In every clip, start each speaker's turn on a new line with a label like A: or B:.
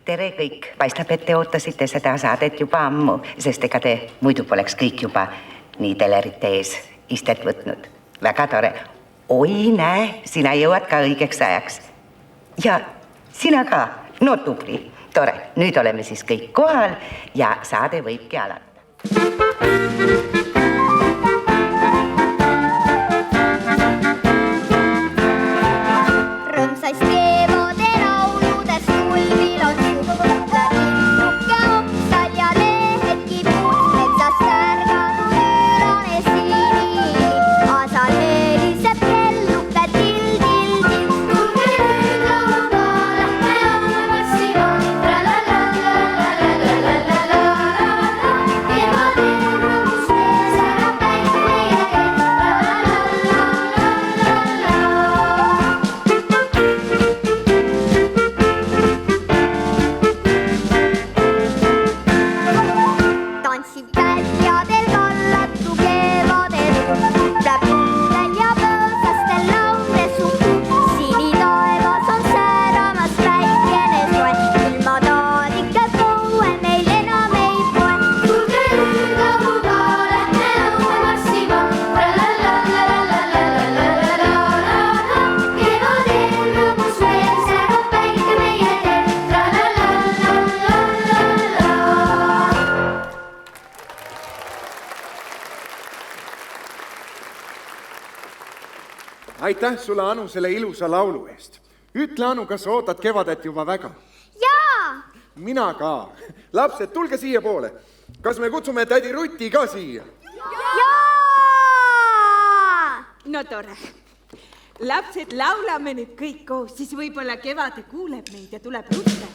A: tere kõik, paistab, et te ootasite seda saadet juba ammu, sest ega te muidu poleks kõik juba nii telerite ees istet võtnud. Väga tore. Oi, näe, sina jõuad ka õigeks ajaks. Ja sina ka, no tubli. Tore, nüüd oleme siis kõik kohal ja saade võibki alata.
B: Aitäh sulle, Anu, selle ilusa laulu eest. Ütle, Anu, kas sa ootad kevadet juba väga?
C: Jaa!
B: Mina ka. Lapsed, tulge siia poole. Kas me kutsume tädi Ruti ka siia?
C: Jaa!
D: No tore. Lapsed, laulame nüüd kõik koos, siis võib-olla kevade kuuleb meid ja tuleb rutta.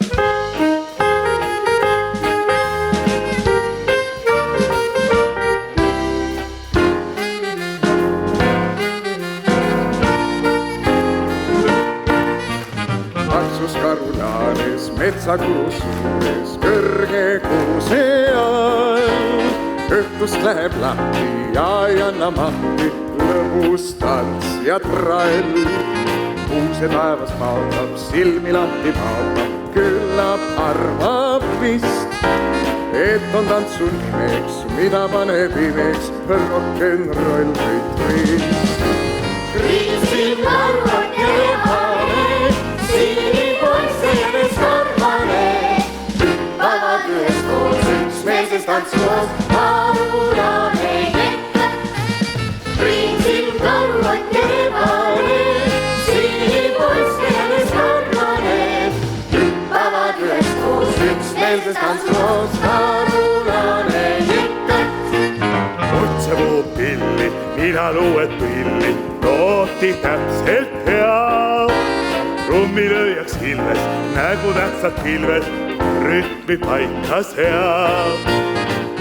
B: Karulaanes, metsakuus suures, kõrge kuuse all. Õhtust läheb lahti ja ei anna mahti, lõbus tants ja trall. Kuuse taevas maotab, silmi lahti maotab, küllap arvab vist, et on tantsu nimeks, mida paneb imeks, rock'n'roll või twist.
C: Kriisil karvad kevane, siinipoissenes karvane, hüppavad ühes koos, üksmeelses tantsuos, karulane jätkab. Kriisil karvad kevane, siinipoissenes karvane, hüppavad ühes koos, üksmeelses tantsuos, karulane jätkab.
E: Otse muu pilli, mina luued pilli, nooti täpselt hea. Rummilööjaks ilves, nägu tähtsad pilved, rütmi paika seab.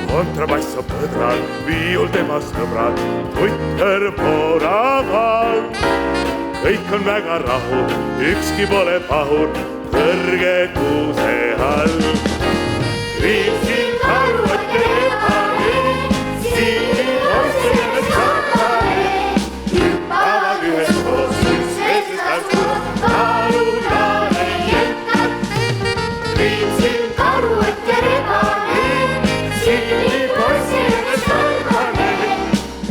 E: Kontrabass on põdral, viiul tema sõbrad, tutter pooraval. Kõik on väga rahul, ükski pole pahur, kõrge kuuse all. Riiksil karvad kevane, siini poissenes karvane, hüppavad ühes koos, üksmeelses tantsuos, karulane jätkab. Riiksil karvad kevane, siini poissenes karvane,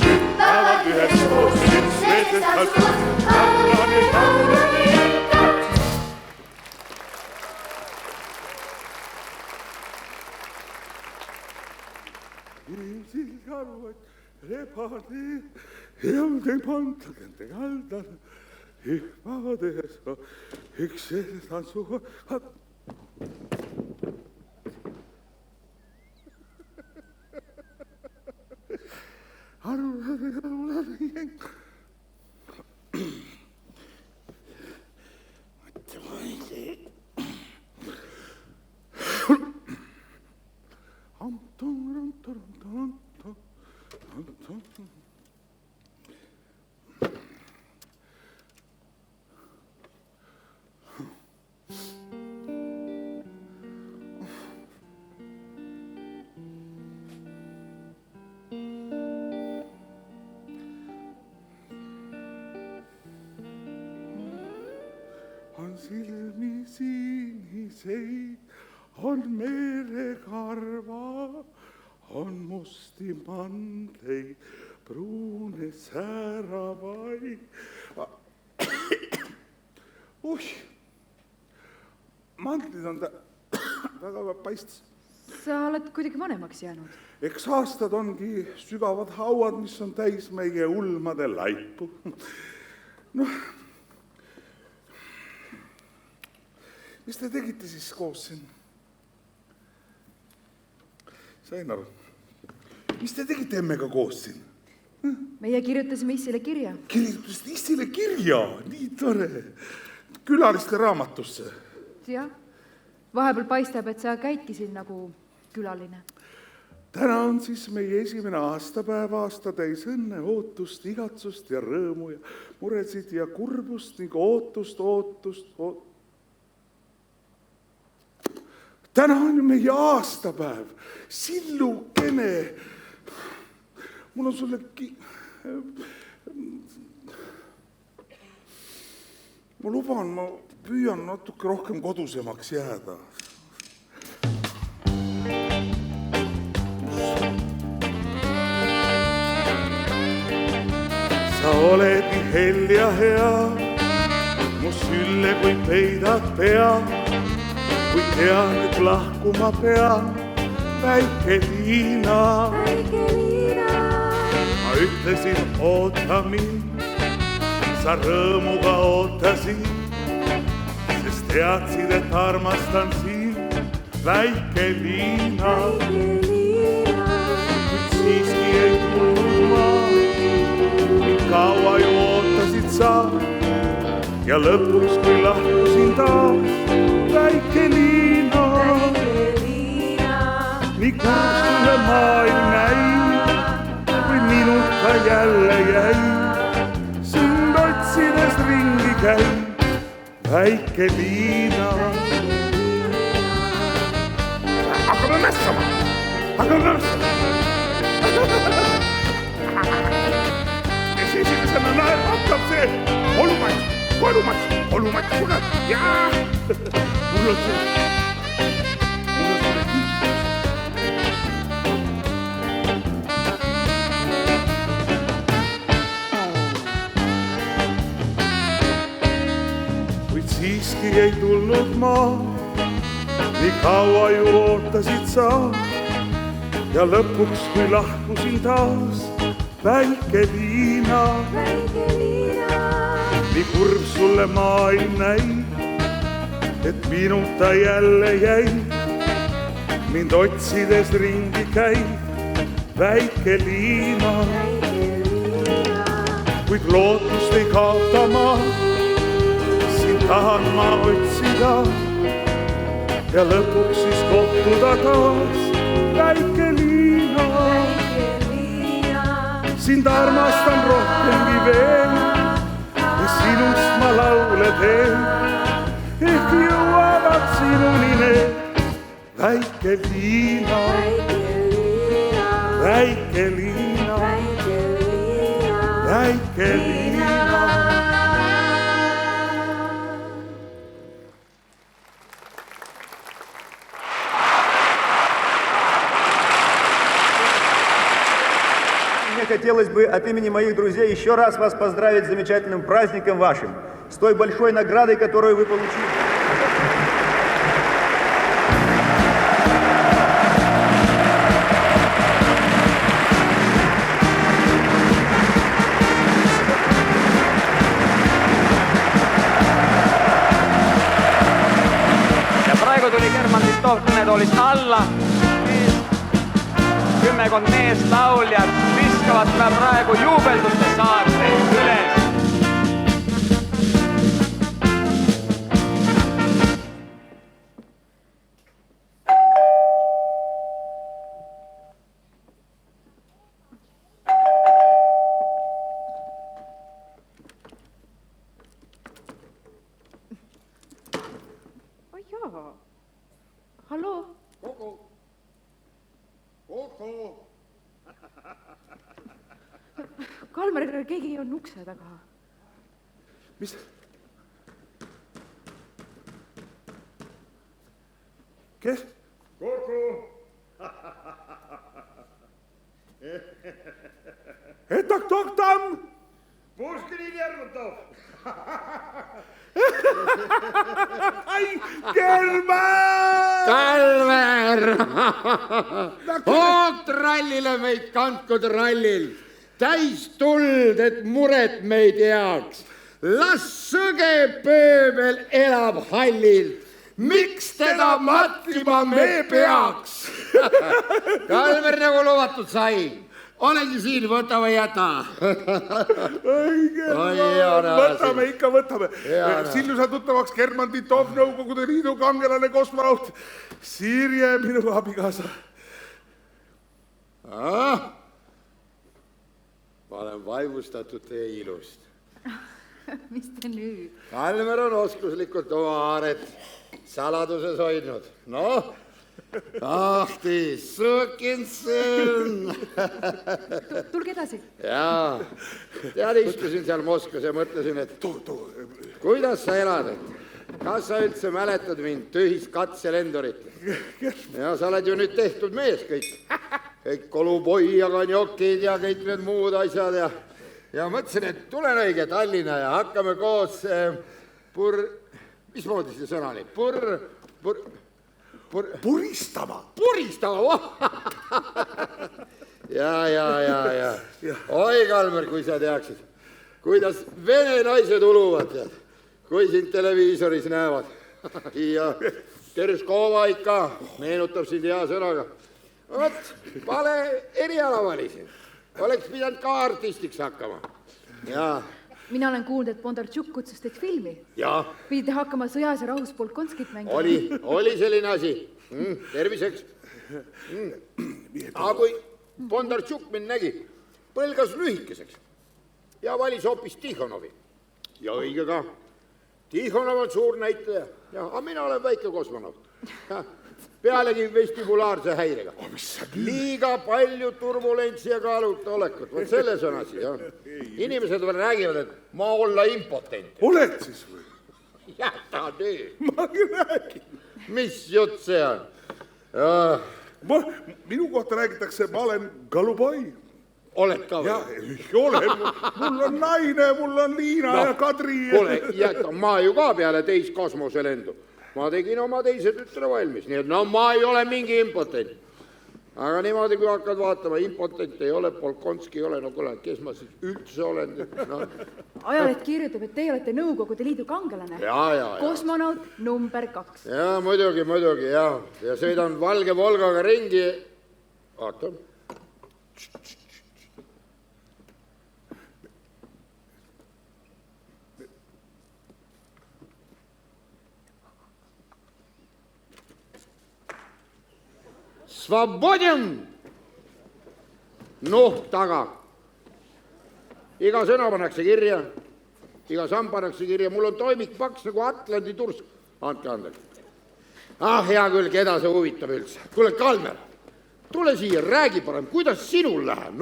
E: hüppavad ühes koos, üksmeelses tantsuos, karulane jätkab. Riiksil karvad kevane, jõuden pantagente kaldan, hüppavad ühes koos, üksmeelses tantsuos. On silmi siniseid, on merekarva, on musti mandleid, pruune sääravaid. Mandlid on väga paistis.
F: Sa oled kuidagi vanemaks jäänud.
E: Eks aastad ongi sügavad hauad, mis on täis meie ulmade laipu. Noh, mis te tegite siis koos siin? Sain aru. Mis te tegite emmega koos siin?
F: Meie kirjutasime Issile kirja.
E: Kirjutasite Issile kirja? Nii tore. Külaliste raamatusse.
F: Jah, vahepeal paistab, et sa käidki siin nagu külaline.
E: Täna on siis meie esimene aastapäev, aasta täis õnne, ootust, igatsust ja rõõmu ja muresid ja kurbust ning ootust. Täna on ju meie aastapäev, sillukene. Mul on sulle... Ma luban, ma püüan natuke rohkem kodusemaks jääda. Sa oled nii hell ja hea, mu sülle kui peidad pea, kui tean, et lahkuma pean, väike Liina. Ma ütlesin, oota mind, sa rõõmuga ootasid, sest teadsid, et armastan sind, väike Liina. Kuid siiski ei tulnud ma, kaua ju ootasid sa ja lõpuks, kui lahkusin taas, väike Liina. Nii kursule maailm näib, kui minuta jälle jäi, sind otsides ringi käib, väike Liina. Hakkame mässama, esimesena näeb, hakkab see olumats, kurat, jaa! Mul on see kuid siiski ei tulnud ma, nii kaua ju ootasid sa ja lõpuks, kui lahkusin taas, väike Liina. Nii kurb sulle maailm näib, et minuta jälle jäi, mind otsides ringi käib, väike Liina. Kuid lootust ei kaota ma, sind tahan ma otsida ja lõpuks siis kohtuda taas, väike Liina. Sind armastan rohkemgi veel ja sinust ma laule teen. Ehk jõuavad sinuni need, väike Liina, väike Liina, väike Liina.
G: Мне хотелось бы от имени моих друзей еще раз вас поздравить с замечательным праздником вашим, с той большой наградой, которую вы получили.
H: Ja praegu tuli German Titov kõnetoolist alla. Kümmekond meest lauljad viskavad praegu juubelduste saarte üles.
F: Oh jaa. Hallo?
E: Koko!
F: Kalmer, keegi on ukse taga.
E: Mis? Kes? Kuku. Etak-toktam! Puškin Lermontov! Ai, Kelmer!
I: Kalver! Oot rallile meid kandkud rallil. Täis tuld, et muret meid heaks. Las sõge pööbel elab hallil. Miks teda matkima me peaks? Kalver nagu lubatud sai. Olengi siin, võta või jäta.
E: Võtame ikka, võtame. Silju sa tuttavaks German Titov, Nõukogude Liidu kangelane kosmonaut. Sirje, minu abikaasa.
I: Ma olen vaimustatud teie ilust.
F: Mis te nüüd?
I: Kalmer on oskuslikult oma aaret saladuses hoidnud. Noh, ahti, sukinsõn.
F: Tulge edasi.
I: Jaa, tead, istusin seal Moskvas ja mõtlesin, et kuidas sa elad, et kas sa üldse mäletad mind tühist katselendurit? Ja sa oled ju nüüd tehtud mees kõik koluboi ja kanjokid ja kõik need muud asjad ja mõtlesin, et tulen õige Tallinna ja hakkame koos mismoodi see sõna oli?
E: Puristama.
I: Puristama, ja. Oi, Kalmer, kui sa teaksid, kuidas vene naised uluvad, kui sind televiisoris näevad. Ja Terskova ikka meenutab sind hea sõnaga. Vot, vale eriala valisin. Oleks pidanud ka artistiks hakkama. Ja.
F: Mina olen kuulnud, et Bondarchuk kutsus teid filmi.
I: Ja.
F: Pidite hakkama Sõjas ja rahus Polkonskit mängima.
I: Oli selline asi. Terviseks. Aga kui Bondarchuk mind nägi, põlgas lühikeseks ja valis hoopis Tihhonovi. Ja õige ka. Tihhonov on suur näitleja, aga mina olen väike kosmonaut. Pealegi vestibulaarse häirega. Liiga palju turbulentsi ja kaaluta olekut. Vot selles on asi. Inimesed veel räägivad, et ma olla impotent.
E: Oled siis või?
I: Jäta töö.
E: Ma räägin.
I: Mis jutt see on?
E: Minu kohta räägitakse, ma olen Galuboi.
I: Oled ka või?
E: Olen. Mul on naine, mul on Liina ja Kadri.
I: Kuule, ma ju ka peale teist kosmoselendu. Ma tegin oma teise tütre valmis, nii et ma ei ole mingi impotent. Aga niimoodi, kui hakkad vaatama, impotent ei ole, Polkonski ei ole, no kuule, kes ma siis üldse olen?
F: Ajaleht kirjutab, et teie olete Nõukogude Liidu kangelane.
I: Ja.
F: Kosmonaut number 2.
I: Ja, muidugi, ja sõidan valge Volgaga ringi. Vaata. Svobodin! Nuh taga. Iga sõna pannakse kirja, iga samm pannakse kirja. Mul on toimik paks nagu Atlandi tursk. Andke andeks. Hea küll, keda see huvitab üldse. Kuule, Kalmer, tule siia, räägi parem, kuidas sinul läheb?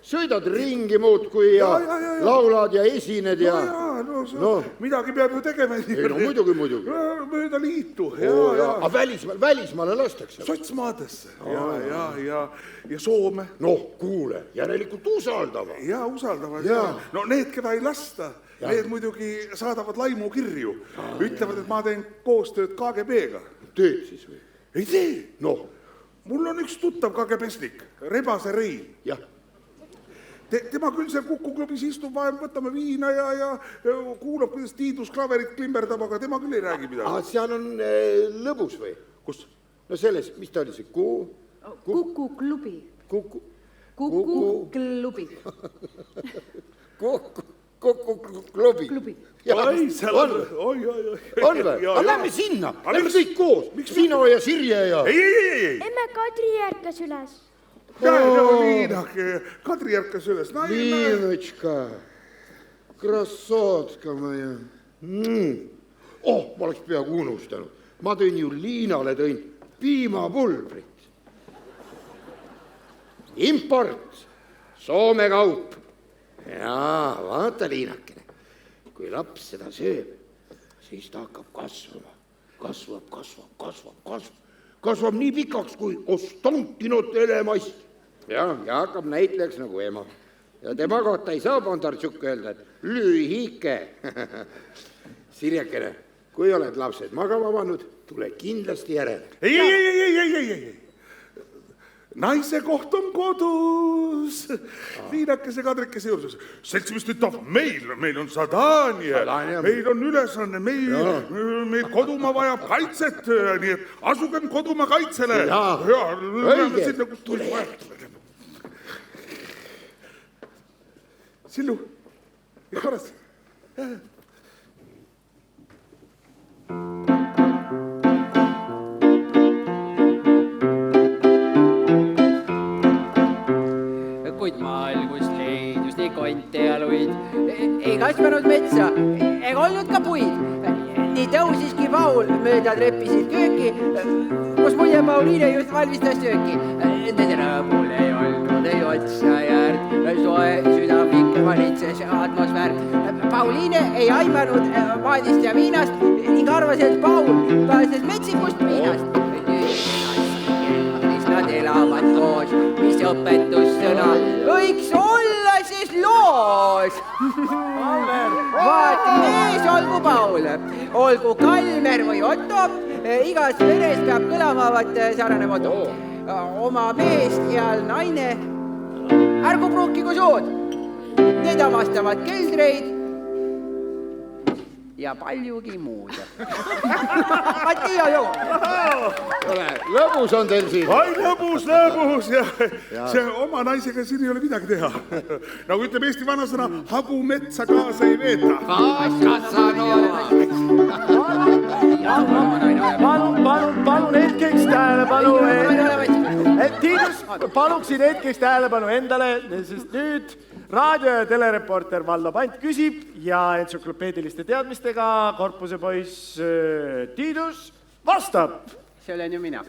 I: Sõidad ringi muudkui ja laulad ja esined ja...
E: Midagi peab ju tegema.
I: Ei, no muidugi.
E: Mööda liitu.
I: Aga välismaale lastakse.
E: Sotsmaadesse. Ja Soome.
I: Kuule, järelikult usaldava.
E: Ja usaldavad. No need, keda ei lasta, need muidugi saadavad laimukirju. Ütlevad, et ma teen koostööd KGB-ga.
I: Tööd siis või?
E: Ei tee. Mul on üks tuttav KGB-snik, Rebase Rein.
I: Jah.
E: Tema küll seal Kukuklubis istub, vahem võtame viina ja kuulab, kuidas Tiidus klaverit klimberdab, aga tema küll ei räägi midagi.
I: Seal on lõbus või?
E: Kus?
I: No selles, mis ta oli see?
F: Kukuklubi. Kukuklubi.
I: Kukuklubi.
E: Ai, seal on.
I: On või? Aga lähme sinna. Lähme kõik koos. Sina ja Sirje ja...
E: Ei.
J: Emme Kadri ärkas üles.
E: Liinake, Kadri ärkas üles.
I: Liinочка, krassotka moja. Ma oleks peaaegu unustanud. Ma tõin ju Liinale piimapulbrit. Import, Soome kaup. Jaa, vaata, Liinakene, kui laps seda sööb, siis ta hakkab kasvama. kasvab nii pikaks kui Ostantinot Elemaist. Ja hakkab näitlejaks nagu ema. Ja tema kohta ei saa Bondartšuk öelda, et lühike. Sirjakene, kui oled lapsed magama pannud, tule kindlasti järele.
E: Ei. Naise koht on kodus. Viinakese kadrikese juures. Seltsimees ütleb, meil on sadanja. Meil on ülesanne, meil kodumaa vajab kaitset. Nii et asugem kodumaa kaitsele.
I: Õige, tule järele.
E: Sillu, korras.
K: Kuid maailgus leidus nii konte ja luid. Ei kasvanud metsa, ega olnud ka puid. Nii tõusiski Paul mööda treppisid kööki, kus muide Pauliine just valmistas sööki. Nende rõõmul ei olnud ei otsa järg, soe südamik valitses atmosfäär. Pauliine ei aimanud maadist ja viinast ning arvas, et Paul pääses metsikust viinast. Nad elavad koos, mis õpetussõna võiks olla siis loos. Vaat mees olgu Paul, olgu Kalmer või Otto, igas peres peab kõlama sarnane moto. Oma meest heal naine, ärgu pruukigu sood, need avastavad keldreid ja paljugi muud. Attia ju!
I: Lõbus on teil siin.
E: Ai, lõbus. Ja see oma naisega siin ei ole midagi teha. Nagu ütleb Eesti vanasõna, hagu metsa kaasa ei veeta.
L: Palun hetkeks tähelepanu. Tiidus, paluksin hetkeks tähelepanu endale, sest nüüd raadio- ja telereporter Valdo Pant küsib ja entsüklopeediliste teadmistega korpuse poiss Tiidus vastab.
K: See olen ju mina.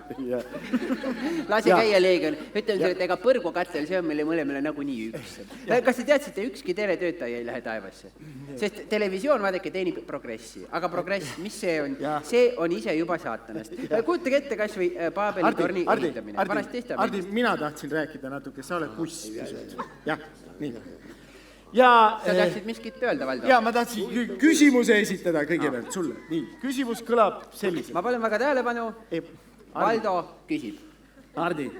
K: Lase käia Leegion. Ütlen sulle, et ega põrgukattel see on meile mõlemale nagunii üks. Kas te teadsite, ükski teletöötaja ei lähe taevasse? Sest televisioon, vaadake, teenib progressi. Aga progress, mis see on? See on ise juba saatanast. Kuutage ette kas või Paabeli torni ehitamine.
L: Hardi, mina tahtsin rääkida natuke, sa oled kuss. Jah, nii. Sa
K: tahtsid miskit öelda, Valdo?
L: Ja, ma tahtsin küsimuse esitada kõigepealt sulle. Nii, küsimus kõlab selliselt.
K: Ma palun väga tähelepanu. Valdo küsib.
L: Hardi,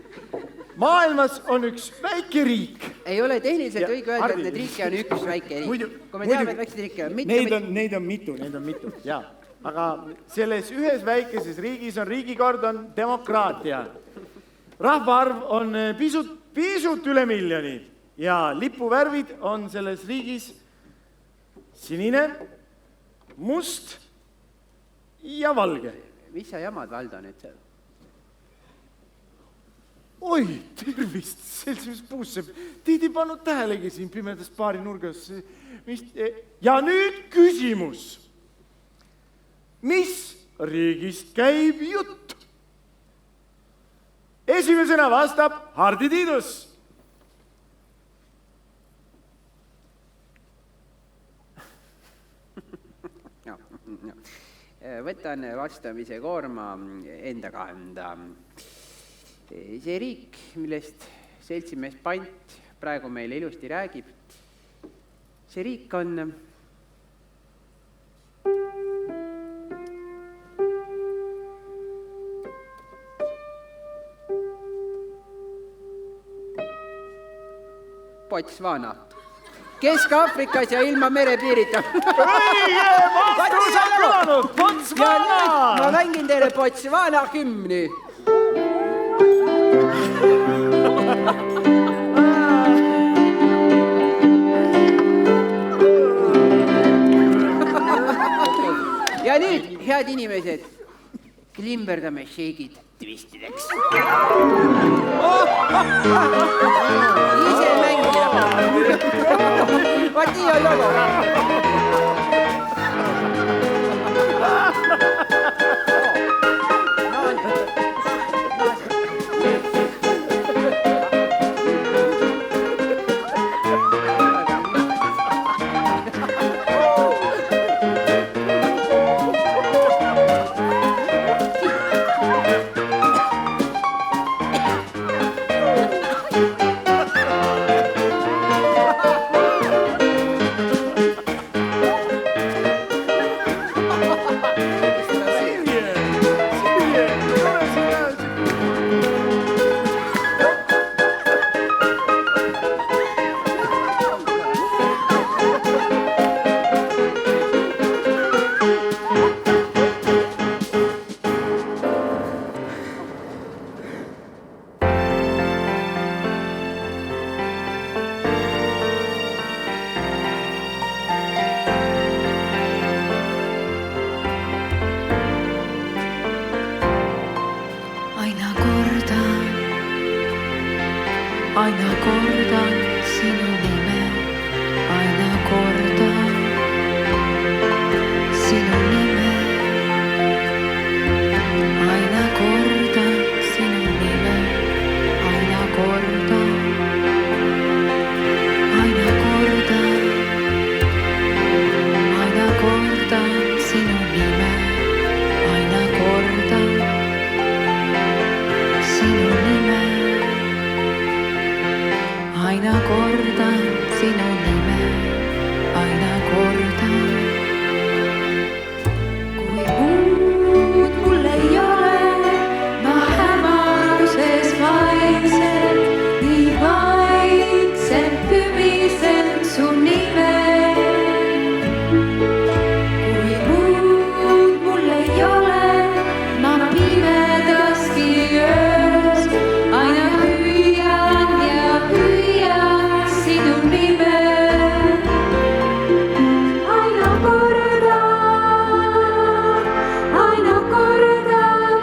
L: maailmas on üks väike riik.
K: Ei ole tehniliselt õige öelda, et need riike on üks väike riik. Kui me teame, et väikseid riike on mitu.
L: Neid on mitu, jaa. Aga selles ühes väikeses riigis on riigikord, on demokraatia. Rahvaarv on pisut üle miljoni. Ja lipuvärvid on selles riigis sinine, must ja valge.
K: Mis sa jamad, Valdo, nüüd seal?
L: Oi, tervist, seltsimees Puussepp. Tiidi pannud tähelegi siin pimedas baari nurgas. Ja nüüd küsimus. Mis riigist käib jutt? Esimesena vastab Hardi Tiidus.
K: Võtan vastamise koorma enda kanda. See riik, millest seltsimees Pant praegu meile ilusti räägib, see riik on Botswana. Kesk-Afrikas ja ilma merepiirita.
L: Õige, vastus on kõlanud, Botswana!
K: Ma mängin teile Botswana hümni. Ja nüüd, head inimesed, klimberdame šeigid twistideks. Ise mängida. Vaat nii on logo.
M: aina kordan sinu nime, aina kordan sinu nime, aina kordan sinu nime, aina kordan, aina kordan, aina kordan sinu nime, aina kordan sinu nime, aina kordan sinu nime, aina kordan. Kui muud mul ei ole, ma hämaruses vaikselt, nii vaikselt pümisen su nime. Kui muud mul ei ole, ma pimedaski öös aina hüüan ja hüüan sinu nime. Aina kordan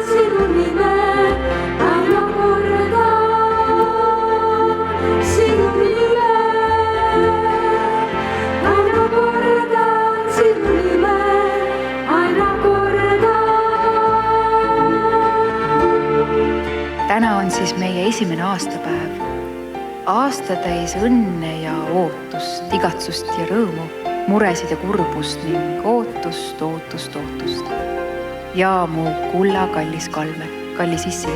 M: sinu nime, aina kordan sinu nime, aina kordan sinu nime, aina kordan. Täna on siis meie esimene aastapäev. Aasta täis õnne ja ootust, igatsust ja rõõmu, muresid ja kurbust ning ootust, ootust, ootust. Ja mu kulla kallis Kalmer, kallis issi,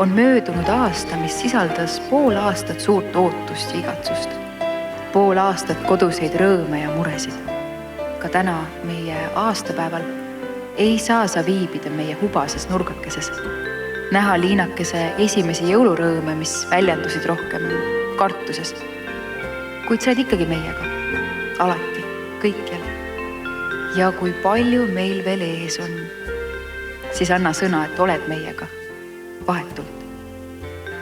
M: on möödunud aasta, mis sisaldas pool aastat suurt ootust ja igatsust. Pool aastat koduseid rõõme ja muresid. Ka täna meie aastapäeval ei saa sa viibida meie hubases nurgakeses. Näha liinakese esimesi jõulurõõme, mis väljendusid rohkem kartuses. Kuid sa oled ikkagi meiega. Alati, kõikjal. Ja kui palju meil veel ees on, siis anna sõna, et oled meiega. Vahetult.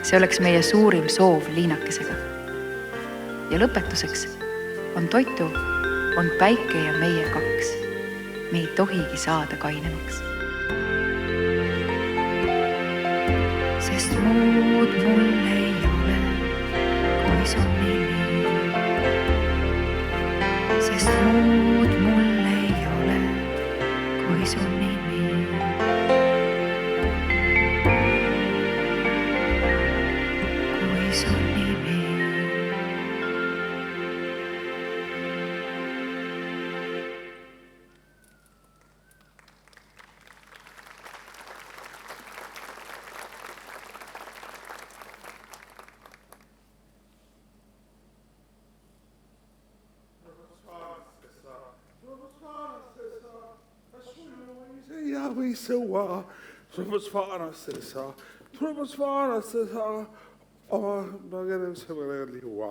M: See oleks meie suurim soov liinakesega. Ja lõpetuseks on toitu, on päike ja meie kaks. Me ei tohigi saada kainemaks. Sest muud mul ei ole, kui su nimi. Sest muud mul ei ole, kui su nimi. Kui su nimi.
E: Ja või sõua, tulemas vaanastessa, oma kelle sõmele liua.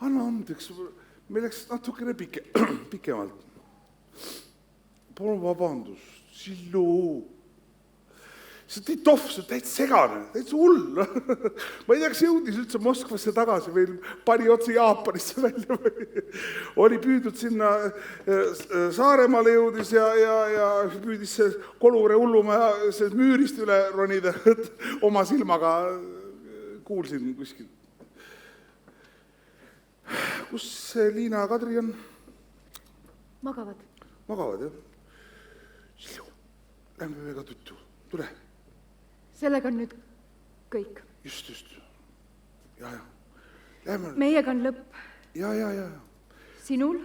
E: Anna andeks, me läks natukene pikemalt. Palun vabandust, Sillu. See Titov, see täitsa segane, täitsa hull. Ma ei tea, kas jõudis üldse Moskvasse tagasi või pani otse Jaapanisse välja. Oli püüdnud sinna Saaremaale jõudis ja püüdis see Kolure hullumaja müürist üle ronida. Oma silmaga kuulsin kuskil. Kus see Liina ja Kadri on?
F: Magavad.
E: Magavad, jah? Silju, lähme väga tuttu. Tule.
F: Sellega on nüüd kõik.
E: Just. Ja. Lähme.
F: Meiega on lõpp.
E: Ja.
F: Sinul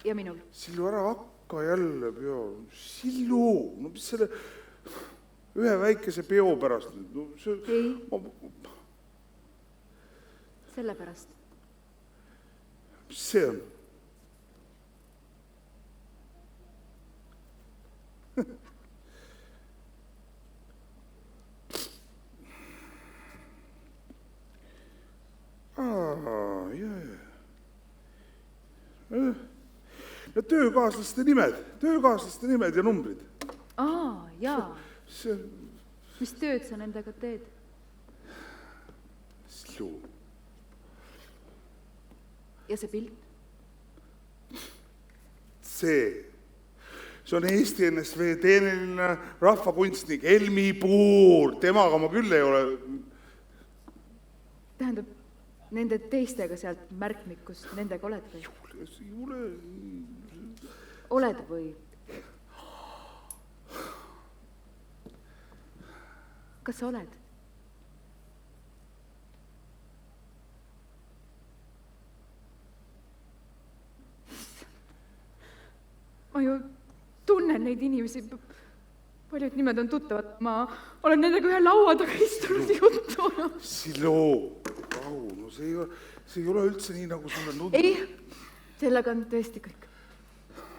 F: ja minul.
E: Silju, ära hakka jälle peo. Silju, no mis selle ühe väikese peo pärast nüüd? No, see...
F: Ei. Sellepärast.
E: Mis see on? Ja töökaaslaste nimed ja numbrid.
F: Jaa. Mis tööd sa nendega teed?
E: Silju.
F: Ja see pilt?
E: See see on Eesti NSV teeneline rahvakunstnik Elmi Puur. Temaga ma küll ei ole...
F: Tähendab, nende teistega sealt märkmikust, nendega oled või? Oled või? Kas sa oled? Ma ju tunnen neid inimesi, paljud nimed on tuttavad, ma olen nendega ühe laua taga istunud juttu.
E: Silo, rahu, no see ei ole üldse nii, nagu sulle tundub.
F: Ei, sellega on tõesti kõik.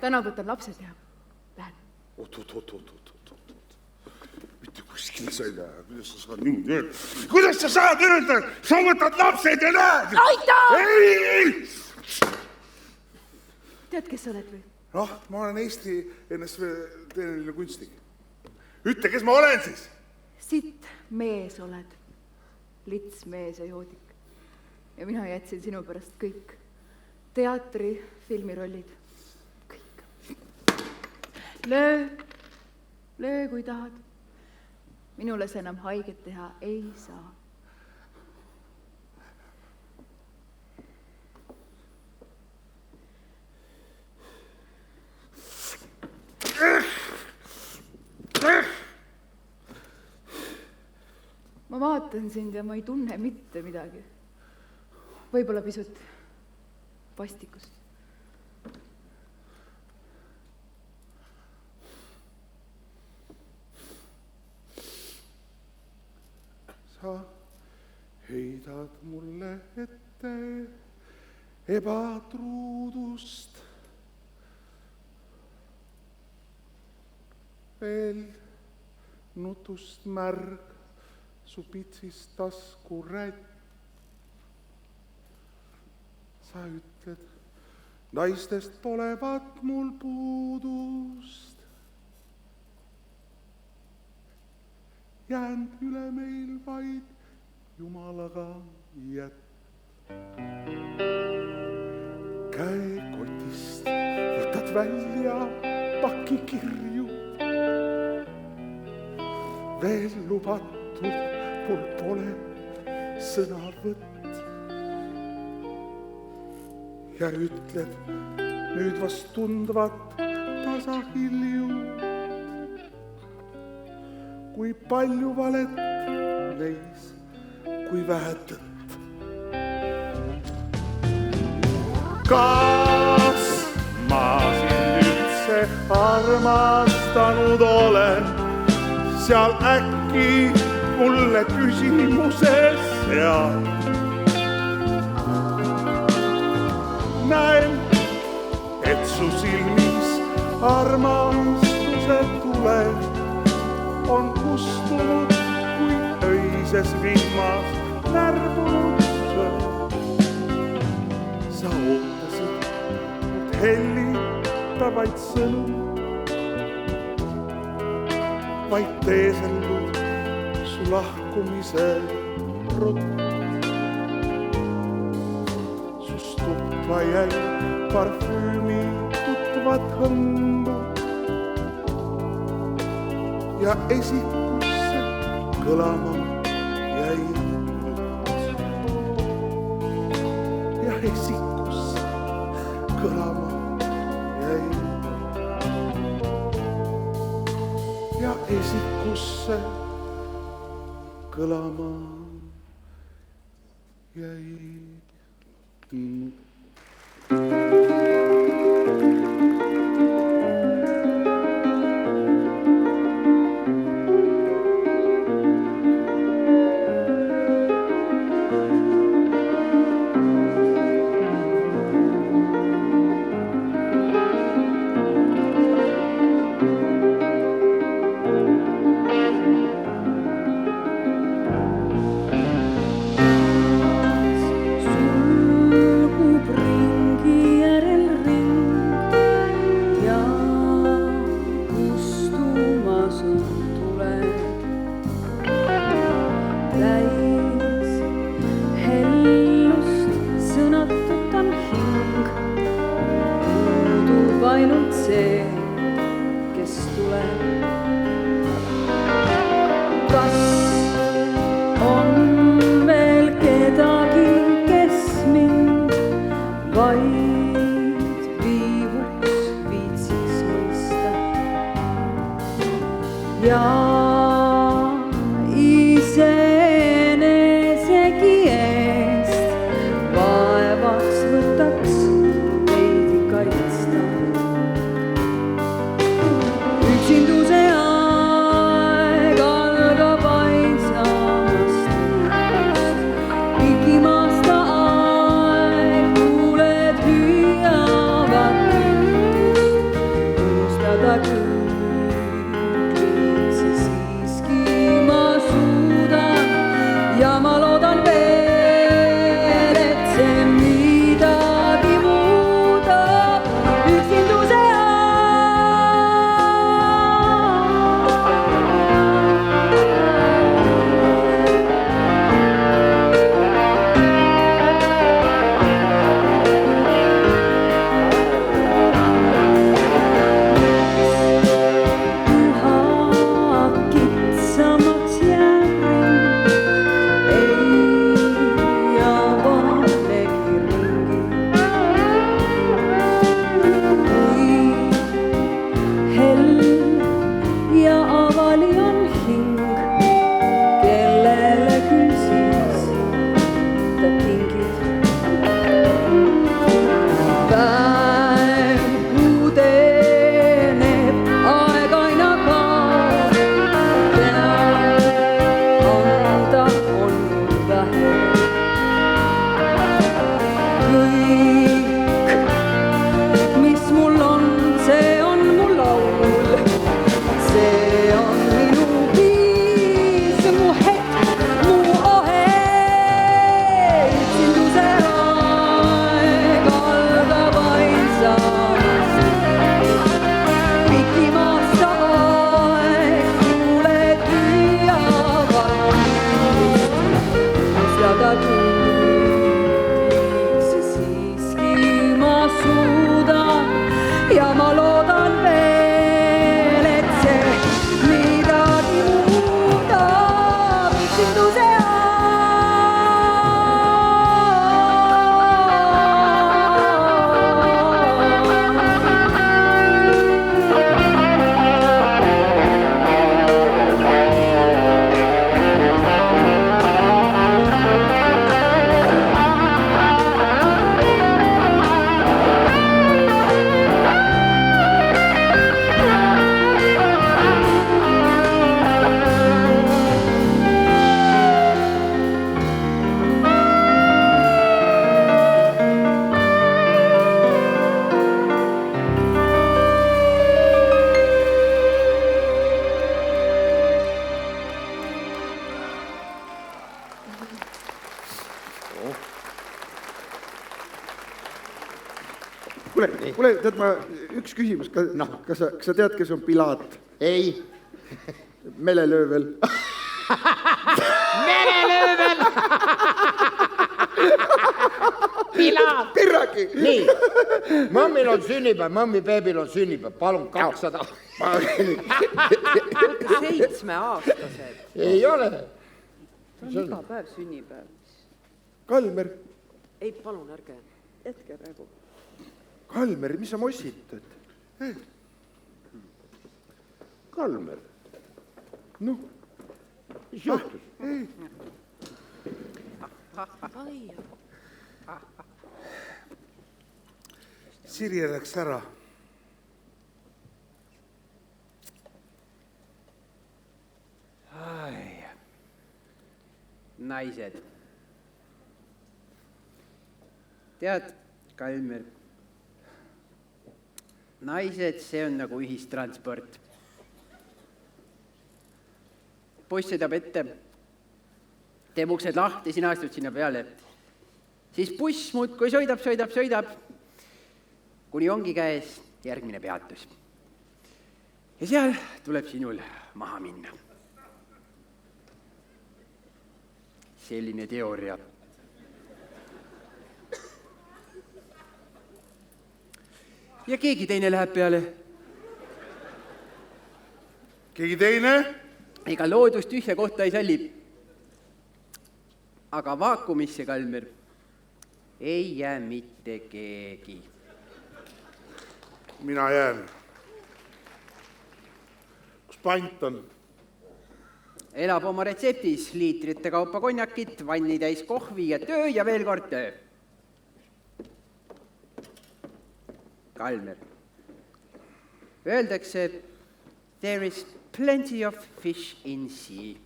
F: Täna võtan lapsed ja lähen.
E: Oot. Mitte kuskil sa ei lähe, kuidas sa saad niimoodi öelda? Kuidas sa saad öelda? Sa võtad lapsed ja lähed!
F: Aita!
E: Ei!
F: Tead, kes sa oled või?
E: Noh, ma olen Eesti NSV teeneline kunstnik. Ütle, kes ma olen siis?
F: Sitt mees oled. Lits mees ja joodik. Ja mina jätsin sinu pärast kõik. Teatri, filmirollid. Kõik. Löö, kui tahad. Minule sa enam haiget teha ei saa. Ma vaatan sind ja ma ei tunne mitte midagi. Võib-olla pisut vastikust.
E: Sa heidad mulle ette ebatruudust. Veel nutust märg su pitsist tasku rätt. Sa ütled, naistest polevat mul puudust. Jäänd üle meil vaid Jumalaga jätt. Käekotist võtad välja paki kirju. Veel lubatud mul pole sõnavõtt. Ja ütled, nüüd vast tundvat tasa hilju. Kui palju valet neis, kui vähe tõtt. Kas ma sind üldse armastanud olen? Seal äkki mulle küsimuses seab. Näen, et su silmis armastuse tuleb. On kustunud kui öises vihmas närbunud söö. Sa ootasid hellitavaid sõnu, vaid teesendud su lahkumise rutt. Sust tuppa jäi parfüümi tutvat hõngu. Ja esikusse kõlama jäi nutt. Ja esikusse kõlama jäi nutt. Ja esikusse kõlama jäi nutt.
B: Kuule, tead ma üks küsimus. Kas sa tead, kes on Pilaat?
I: Ei.
B: Melelöövel.
K: Melelöövel! Pilaat!
B: Pirraki!
I: Nii. Mammil on sünnipäev, mammi beebil on sünnipäev. Palun 200.
K: 7-aastased.
I: Ei ole.
K: See on iga päev sünnipäev.
B: Kalmer.
K: Ei, palun, ärge. Jätke praegu.
B: Kalmer, mis sa mossitad?
I: Kalmer.
B: Noh.
I: Mis juhtus?
E: Sirje läks ära.
K: Naised. Tead, Kalmer, naised, see on nagu ühistransport. Poiss sõidab ette, teeb uksed lahti, sina astud sinna peale. Siis buss muudkui sõidab, kuni ongi käes järgmine peatus. Ja seal tuleb sinul maha minna. Selline teooria. Ja keegi teine läheb peale.
E: Keegi teine?
K: Ega loodust tühja kohta ei salli. Aga vaakumisse, Kalmer, ei jää mitte keegi.
E: Mina jään. Kus pant on?
K: Elab oma retseptis liitrite kaupa konjakit, vanni täis kohvi ja töö ja veel kord töö. Kalmer, öeldakse, there is plenty of fish in sea.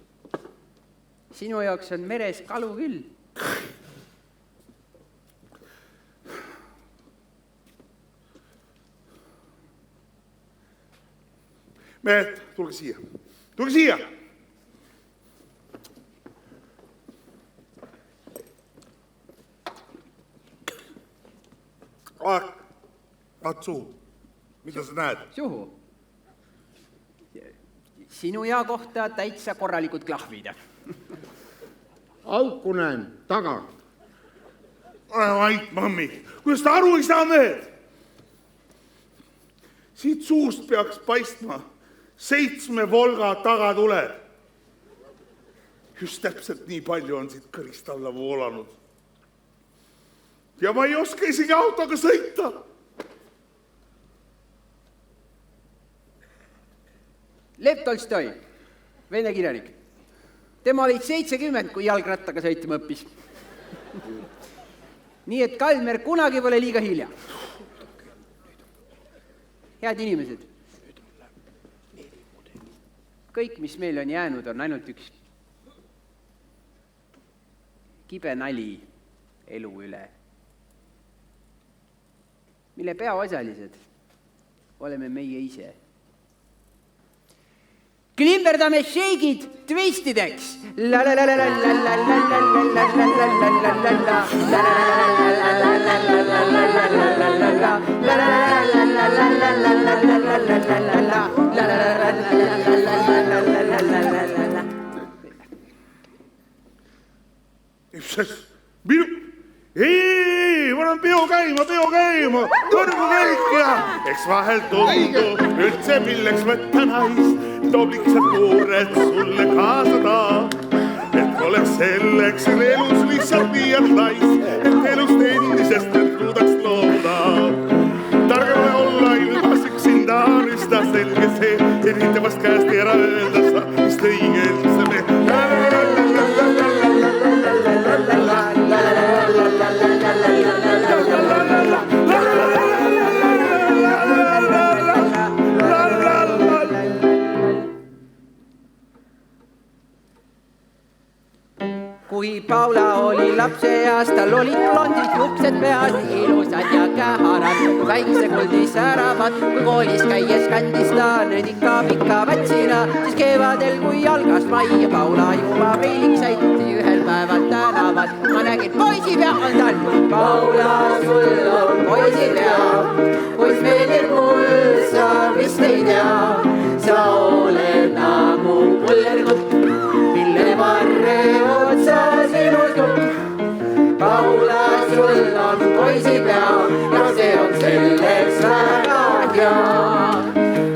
K: Sinu jaoks on meres kalu küll.
E: Mehed, tulge siia. Tulge siia! Vaat suhu. Mida sa näed?
K: Suhu. Sinu ja kohta täitsa korralikud klahvid.
I: Auku näen taga.
E: Vait, mammi. Kuidas ta aru ei saa, mehed? Siit suust peaks paistma 7 Volga tagatuled. Just täpselt nii palju on siit kõrist alla voolanud. Ja ma ei oska isegi autoga sõita.
K: Lev Tolstoi, vene kirjanik. Tema oli 70, kui jalgrattaga sõitma õppis. Nii et Kalmer kunagi pole liiga hilja. Head inimesed, kõik, mis meil on jäänud, on ainult üks kibe nali elu üle, mille peaosalised oleme meie ise. Klimberdame šeigid twistideks.
E: Ei, ma olen peo käima. Võrgu kõik ja eks vahel tundu üldse milleks võtta naist. Toob lihtsalt noored sulle kaasada, et oleks selleks elus lihtsalt liialt nais, et elust endisest et suudaks looda. Targem olla ilmas üksinda, üsta selge see, eriti vast käest ära öelda sa, mis õige üldse
K: Kui Paula oli lapseeas, tal olid blondid juuksed peas, ilusad ja käharad, kui väikse kuldis säravad, kui koolis käies kandis ta need ikka pika vatsina, siis kevadel, kui algas mai ja Paula juba peiliks äiti ühel päeval tänaval, ma nägin poisipea on tal. Paula, sul on poisipea, kuid meeldib mul, sa vist ei tea, sa oled nagu kullerkutt, mille varre otsa sinus nupp. Paula, sul on poisipea ja see on selleks väga hea.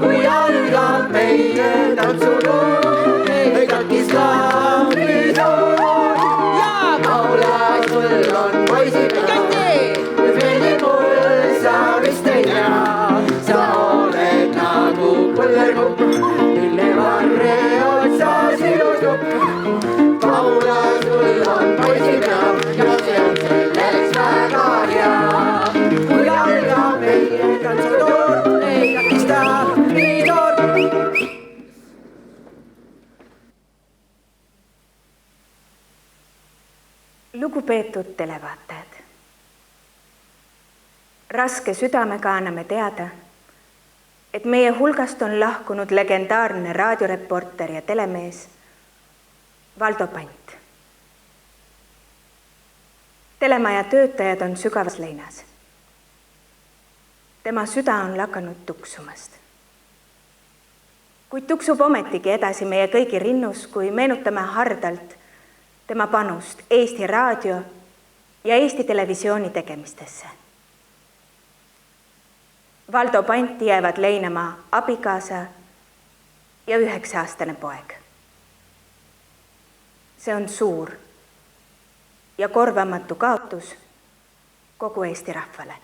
K: Kui algab meie tantsutuur, ei takista midagi. Ja Paula, sul on poisipea, kui meeldib mul, sa vist ei tea, sa oled nagu kullerkupp, mille varre otsa sinus nupp. Paula, sul on poisipea ja see on selleks väga hea. Kui algab meie tantsutuur, ei takista midagi.
N: Lugupeetud televaatajad, raske südamega anname teada, et meie hulgast on lahkunud legendaarne raadioreporter ja telemees Valdo Pant. Telemaja töötajad on sügavas leinas. Tema süda on lakanud tuksumast. Kuid tuksub ometigi edasi meie kõigi rinnus, kui meenutame hardalt tema panust Eesti raadio ja Eesti televisiooni tegemistesse. Valdo Panti jäävad leinama abikaasa ja 9-aastane poeg. See on suur ja korvamatu kaotus kogu Eesti rahvale.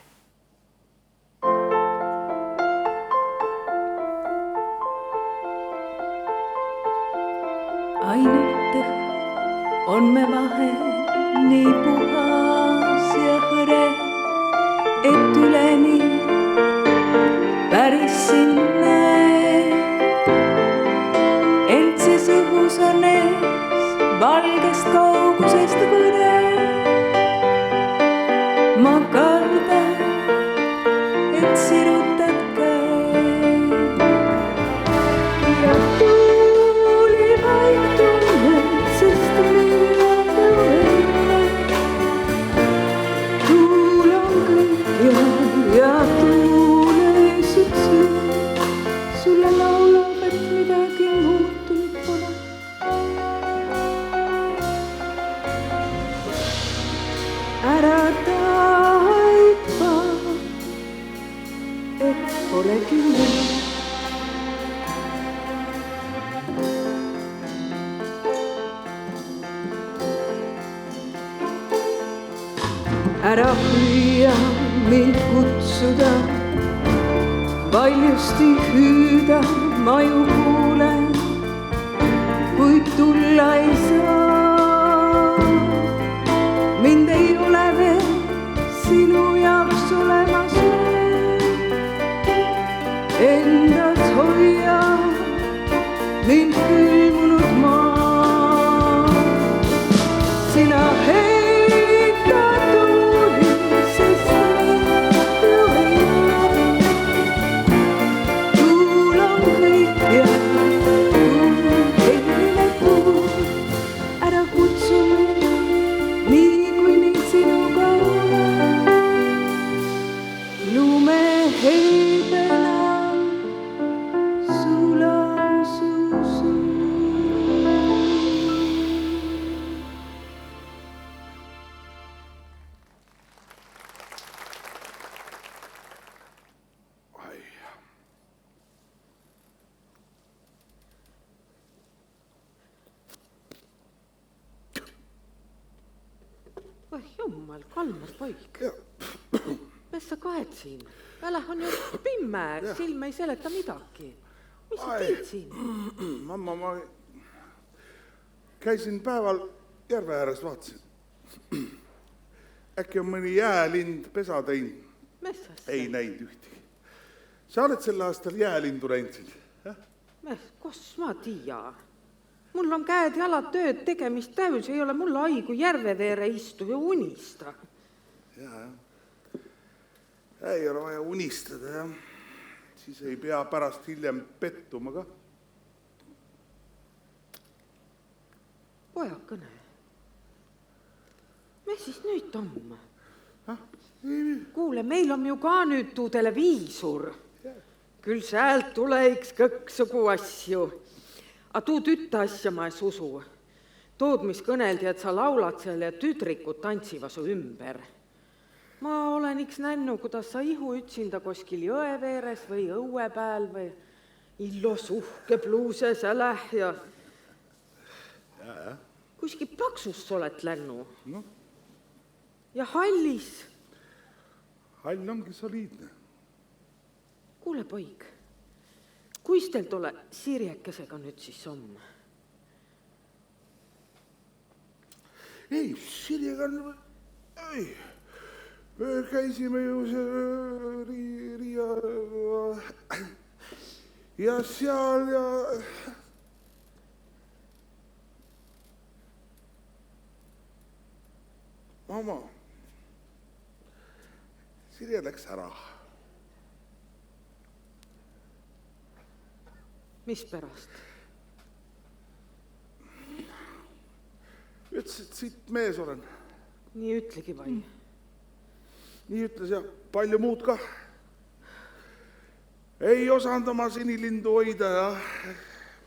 O: Ainult on me vahel nii puhas ja hõre, et üleni päris sinna ent siis õhus on ees valgest kaugusest võre. Ma kardan, et sirutad käib ja tuuli vaid tunned, sest millal õnne tuul on kõik ja tuul ei sütsi. Sulle laulab, et midagi muutunud pole. Ära taipa, et polegi muu. Ära püüa mind kutsuda, valjusti hüüda, ma ju kuulen, kuid tulla ei saa. Mind ei ole veel sinu jaoks olemas. Endas hoia mind külmunud maa. Sina heita tuuli, sest mind ju ei ole. Tuul on kõik ja tuul ei ole tuul. Ära kutsu mind nii kui nii sinuga olen. Lumeheibena
D: Jummal, Kalmar poik. Mis sa kaed siin? Välah on ju pimme, silm ei seleta midagi. Mis sa teed siin?
E: Mamma, ma käisin päeval järve ääres, vaatasin. Äkki on mõni jäälind pesa teinud? Ei näinud ühtegi. Sa oled sel aastal jäälindu näinud siin?
D: Kus ma tiia? mul on käed-jalad tööd tegemist täis, ei ole mul aigu järveveere istu ja unista.
E: Jaa. Ei ole vaja unistada, jah. Siis ei pea pärast hiljem pettuma ka.
D: Pojakõne, me siis nüüd on? Kuule, meil on ju ka nüüd tuu televiisur. Küll säält tuleks kõksugu asju. A tuu tütta asja ma ei usu. Tood, mis kõneldi, et sa laulad seal ja tüdrikud tantsiva su ümber. Ma olen iks nännu, kuidas sa ihu ütsinda koskil jõe veeres või õue pääl või illo suhke pluuse säläh ja... Kuski paksus oled lännu.
E: No.
D: Ja hallis.
E: Hall ongi soliidne.
D: Kuule, poik, kuis teil tole sirjekesega nüüd siis on?
E: Ei, sirjega on... Ei, me käisime ju Riia... Ja seal ja... Mama, Sirje läks ära.
D: Mis pärast?
E: Ütles, et siit mees olen.
D: Nii ütlegi vai?
E: Nii ütles ja palju muud ka. Ei osanud oma sinilindu hoida ja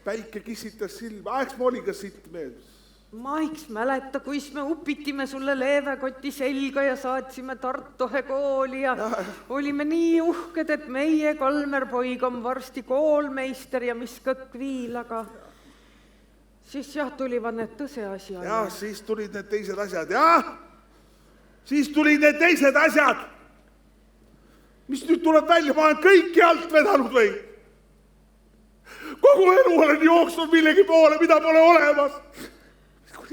E: päike kissitas silma. Eks ma oli ka siit mees.
D: Ma iks mäleta, kuis me upitime sulle leevekoti selga ja saatsime Tartohe kooli ja olime nii uhked, et meie Kalmer poig on varsti koolmeister ja mis kõk viil, aga siis jah, tulivad need tõse asja.
E: Ja siis tulid need teised asjad, jah? Siis tulid need teised asjad. Mis nüüd tuleb välja, ma olen kõiki alt vedanud või? Kogu elu olen jooksnud millegi poole, mida pole olemas.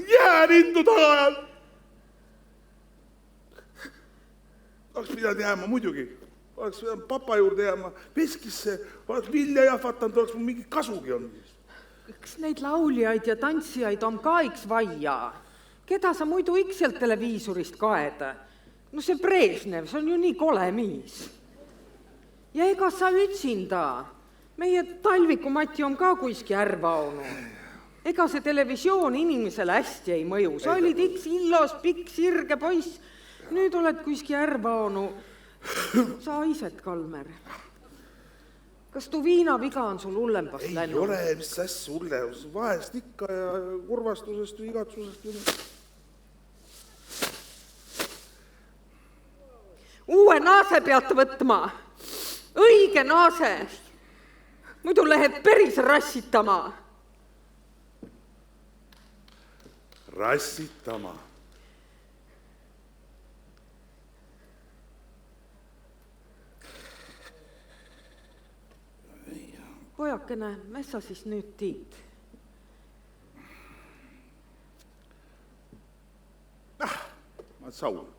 E: Jään indu tagajal. Oleks pidanud jääma muidugi. Oleks pidanud papa juurde jääma veskisse, oleks vilja jahvatanud, oleks mul mingi kasugi on.
D: Eks neid lauljaid ja tantsijaid on ka iks vaia. Keda sa muidu ikselt televiisurist kaeda? No see Brežnev, see on ju nii kole miis. Ja ega sa ütsinda. Meie Talviku Mati on ka kuiski ärvaonu. Ega see televisioon inimesele hästi ei mõju. Sa olid iks illos, pikk, sirge poiss. Nüüd oled kuiski ärvaonu. Sa iset, Kalmer. Kas tuu viinaviga on sul hullembast läinud?
E: Ei ole, mis äs hulle. Vahest ikka ja kurvastusest või igatsusest.
D: Uue naase peate võtma. Õige naase. Muidu lähed päris rassitama.
E: Rassitama.
D: Pojakene, mis sa siis nüüd tiid?
E: Ma saun.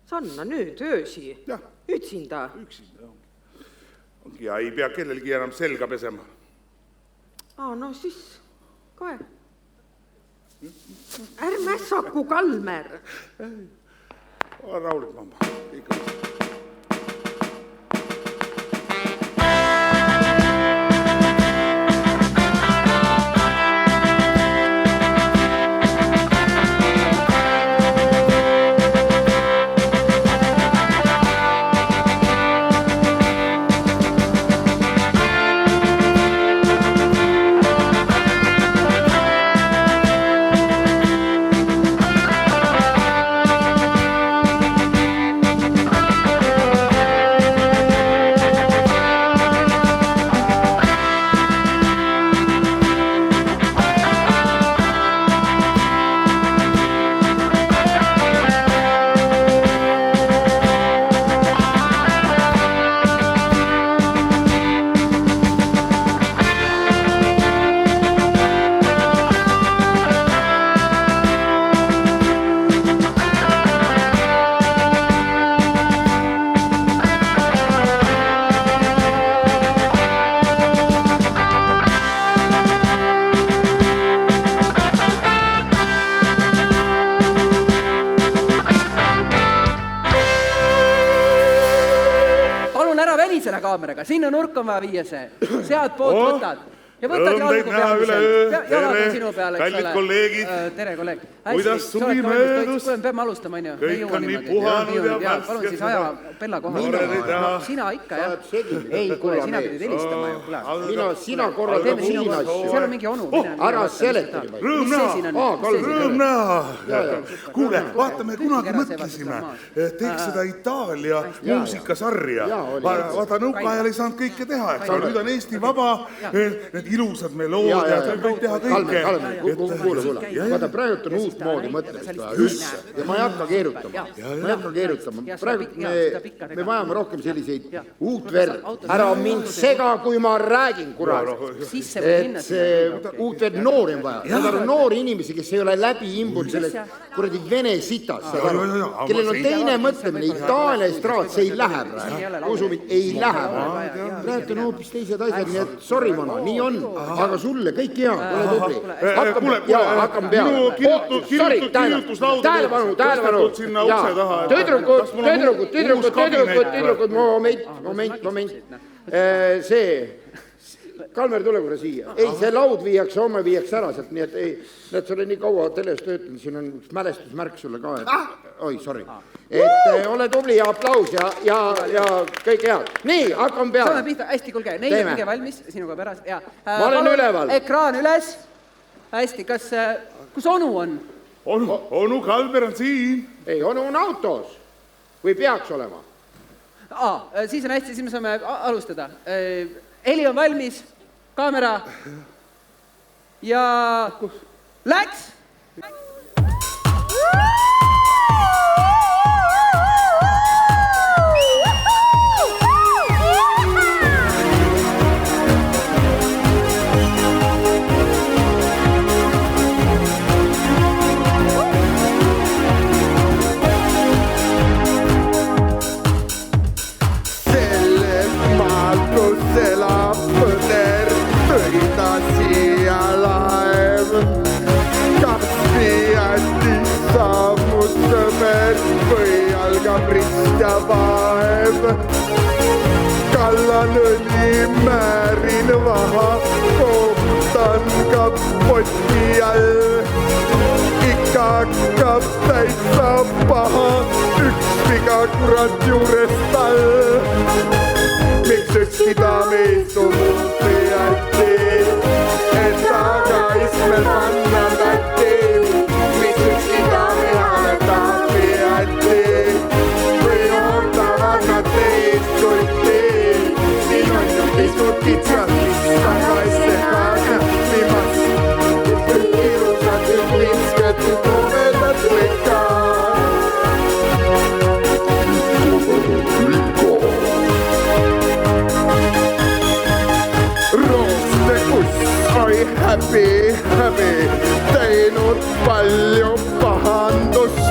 D: Sanna nüüd, öösi?
E: Jah.
D: Ütsinda?
E: Üksinda, ongi. Ja ei pea kellelgi enam selga pesema.
D: No siis, kohe. Ärme ässaku, Kalmer.
E: Raulik, mamma. Ikka.
K: kaameraga, sinna nurk on vaja viia see. Sealt poolt võtad. Ja võtad jalgu peamiselt. Jalad on sinu peale, eks ole.
E: Kallid kolleegid.
K: Tere, kolleeg.
E: Kuidas suvi möödus?
K: Peame alustama, on ju.
E: Kõik on nii puhanud ja värsked.
K: Palun siis aja Pella kohal. Sina ikka, jah. Ei, kuule, sina pidid helistama ju.
I: Sina korraldab siin asju.
K: Seal on mingi onu.
I: Ära seletagi.
E: Rõõm näha. Kuule, vaatame, kunagi mõtlesime. Teeks seda Itaalia muusikasarja. Vaata, nõukaajal ei saanud kõike teha. Nüüd on Eesti vaba, need ilusad meloodiad, kõik teha kõike.
I: Kuule. Vaata, praegu on uut moodi mõtlemist vaja. Ja ma ei hakka keerutama. Praegu me vajame rohkem selliseid uut verd. Ära mind sega, kui ma räägin, kurat. Et see uut verd noori on vaja. Need on noori inimesi, kes ei ole läbi imbud selles kuradi vene sitas. Kellel on teine mõtlemine. Itaalia estraat, see ei lähe praegu. Usumid, ei lähe praegu. Praegu on hoopis teised asjad, nii et sorry, mana, nii on. Aga sulle kõik hea, ole tubli. Hakkame peale. Tähelepanu. Tüdrukud, moment. See, Kalmer, tule korra siia. Ei, see laud viiakse, homme viiakse ära sealt, nii et ei, näed, sa ole nii kaua teles töötanud, siin on üks mälestusmärk sulle ka. Oi, sorry. Et ole tubli ja aplaus ja kõik head. Nii, hakkame peale.
K: Saame pihta, hästi, kuulge, neil on minge valmis, sinuga pärast.
I: Ma olen üleval.
K: Ekraan üles. Hästi, kus onu on?
E: Onu Kalmer on siin.
I: Ei, onu on autos. Või peaks olema?
K: Siis on hästi, siis me saame alustada. Heli on valmis, kaamera ja läks!
C: Rist ja vaev, kallan õli, määrin vaha, kohtan kapoti all. Ikka hakkab täitsa paha, üks viga kurat juurest all. Miks ükski daam ei sumuti ätti, et aga ismel panna tätti. Miks ükski daam ei hääletab ätti. Pisutitsa, tagaistekana, vimas. Ilusat ja pinsket, kovedat likaa. Roostekus, oi häbi, teinud palju pahandust.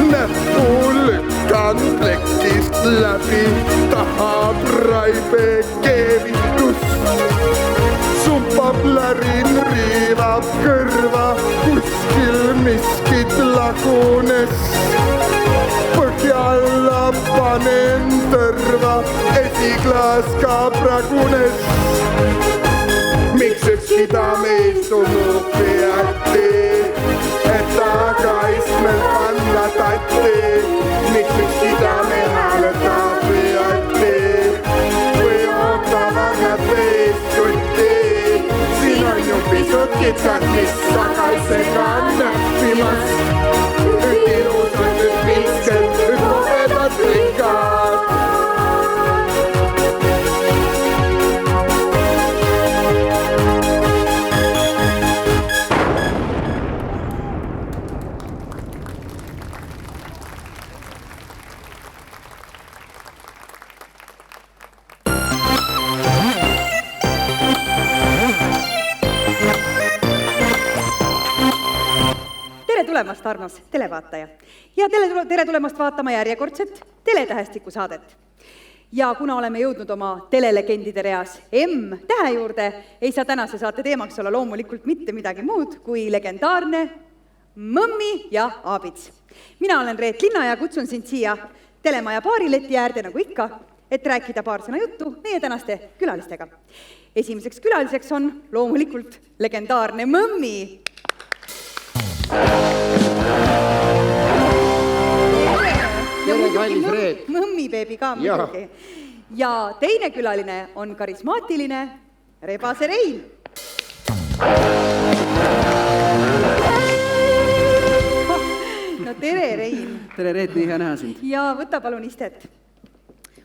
C: Näppu lükkan plekist läbi, tahab raibe keevitust. Sumpab lärin, riivab kõrva, kuskil miskit lagunes. Põhja alla panen tõrva, esiklaas ka pragunes. Miks ükski daam ei sunupi ätti, et aga istmel panna tatti. Miks ükski daam ei hääletab ätti, või ootavad nad veest kutti. Siin on ju pisut kitsad, mis tagaisega näppimas. Ilusad nüüd pinsked, kovedat likad.
P: tulemast, armas televaataja. Ja tere tulemast vaatama järjekordset teletähestiku saadet. Ja kuna oleme jõudnud oma telelegendide reas M-tähe juurde, ei saa tänase saate teemaks olla loomulikult mitte midagi muud kui legendaarne Mõmmi ja Aabits. Mina olen Reet Linna ja kutsun sind siia telemaja baarileti äärde nagu ikka, et rääkida paar sõna juttu meie tänaste külalistega. Esimeseks külaliseks on loomulikult legendaarne Mõmmi. Ja Mõmmi beebi ka muidugi. Ja teine külaline on karismaatiline Rebase Rein. No tere, Rein.
K: Tere, Reet, nii hea näha sind.
P: Ja võta palun istet.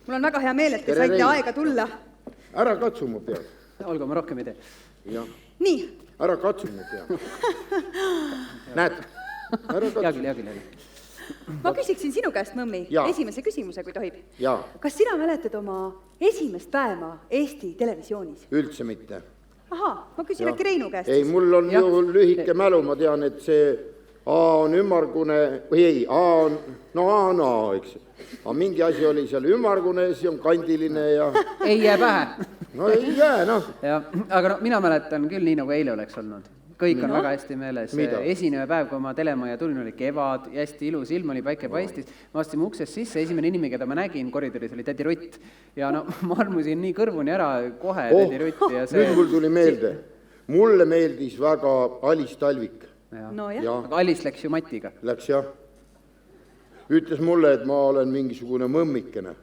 P: Mul on väga hea meel, et te saite aega tulla.
I: Ära katsu mu peal.
K: Olgu, ma rohkem ei tee.
I: Jah.
P: Nii.
I: Ära katsu mu peal. Näed? Ära katsu.
K: Hea küll.
P: Ma küsiksin sinu käest, Mõmmi, esimese küsimuse, kui tohib.
I: Jaa.
P: Kas sina mäletad oma esimest päeva Eesti televisioonis?
I: Üldse mitte.
P: Aha, ma küsin äkki Reinu käest.
I: Ei, mul on ju lühike mälu, ma tean, et see A on ümmargune, või ei, A on A, eks. Aga mingi asi oli seal ümmargune, see on kandiline ja...
K: Ei jää pähe.
I: No ei jää, noh.
K: Aga mina mäletan küll nii, nagu eile oleks olnud. Kõik on väga hästi meeles. Esineva päev, kui ma telemaja tulin, oli kevad, hästi ilus ilm oli, päike paistis. Ma astasime uksest sisse, esimene inimene, keda ma nägin koridoris, oli tädi Rutt. Ja no, ma armusin nii kõrvuni ära kohe tädi Rutt.
I: Nüüd mul tuli meelde. Mulle meeldis väga Alis Talvik.
K: Aga Alis läks ju Matiga.
I: Läks jah. Ütles mulle, et ma olen mingisugune mõmmikene.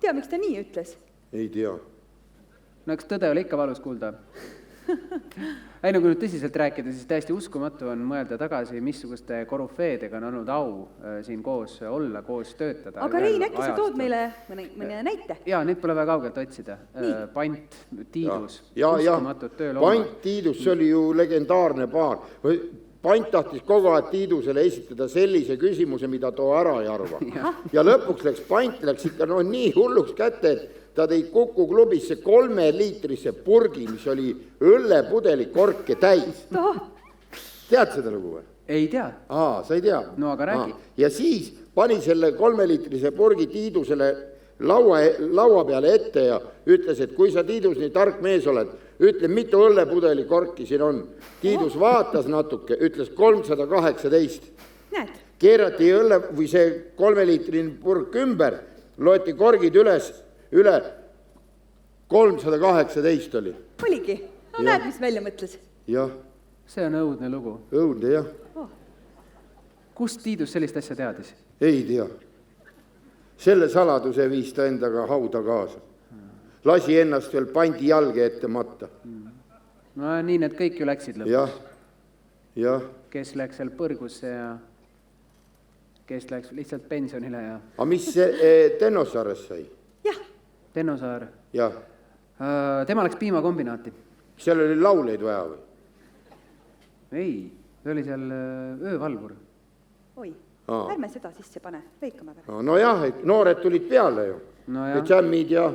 P: Tea, miks ta nii ütles?
I: Ei tea.
K: No eks tõde oli ikka valus kuulda. Ei, no kui nüüd tõsiselt rääkida, siis täiesti uskumatu on mõelda tagasi, missuguste korufeedega on olnud au siin koos olla, koos töötada.
P: Aga Rein, äkki sa tood meile mõne näite?
K: Jaa, nüüd pole väga kaugelt otsida. Pant, Tiidus,
I: uskumatud töölooma. Pant, Tiidus, see oli ju legendaarne paar. Pant tahtis kogu aeg Tiidusele esitada sellise küsimuse, mida too ära ei arva. Ja lõpuks Pant läks ikka nii hulluks kätte, et ta tõi Kuku klubisse 3-liitrise purgi, mis oli õllepudeli korke täis. Tead seda lugu või?
K: Ei tea.
I: Sa ei tea?
K: No aga räägi.
I: Ja siis pani selle 3-liitrise purgi Tiidusele laua peale ette ja ütles, et kui sa Tiidus nii tark mees oled, ütle, mitu õllepudeli korki siin on. Tiidus vaatas natuke, ütles 318.
P: Näed.
I: Keerati see 3-liitrine purg ümber, loeti korgid üle 318 oli.
P: Oligi. No näed, mis välja mõtles.
I: Jah.
K: See on õudne lugu.
I: Õudne, jah.
K: Kust Tiidus sellist asja teadis?
I: Ei tea. Selle saladuse viis ta endaga hauda kaasa. Lasi ennast veel Pandi jalge ette matta.
K: No nii need kõik ju läksid lõpuks.
I: Jah.
K: Kes läks seal põrgusse ja kes läks lihtsalt pensionile ja...
I: Aga mis see Tennosaares sai?
P: Jah.
K: Tennosaar?
I: Jah.
K: Tema läks piimakombinaati.
I: Seal oli lauleid vaja või?
K: Ei, see oli seal öövalvur.
P: Oi, ärme seda sisse pane, lõikame pärast.
I: No jah, et noored tulid peale ju. Jämmid ja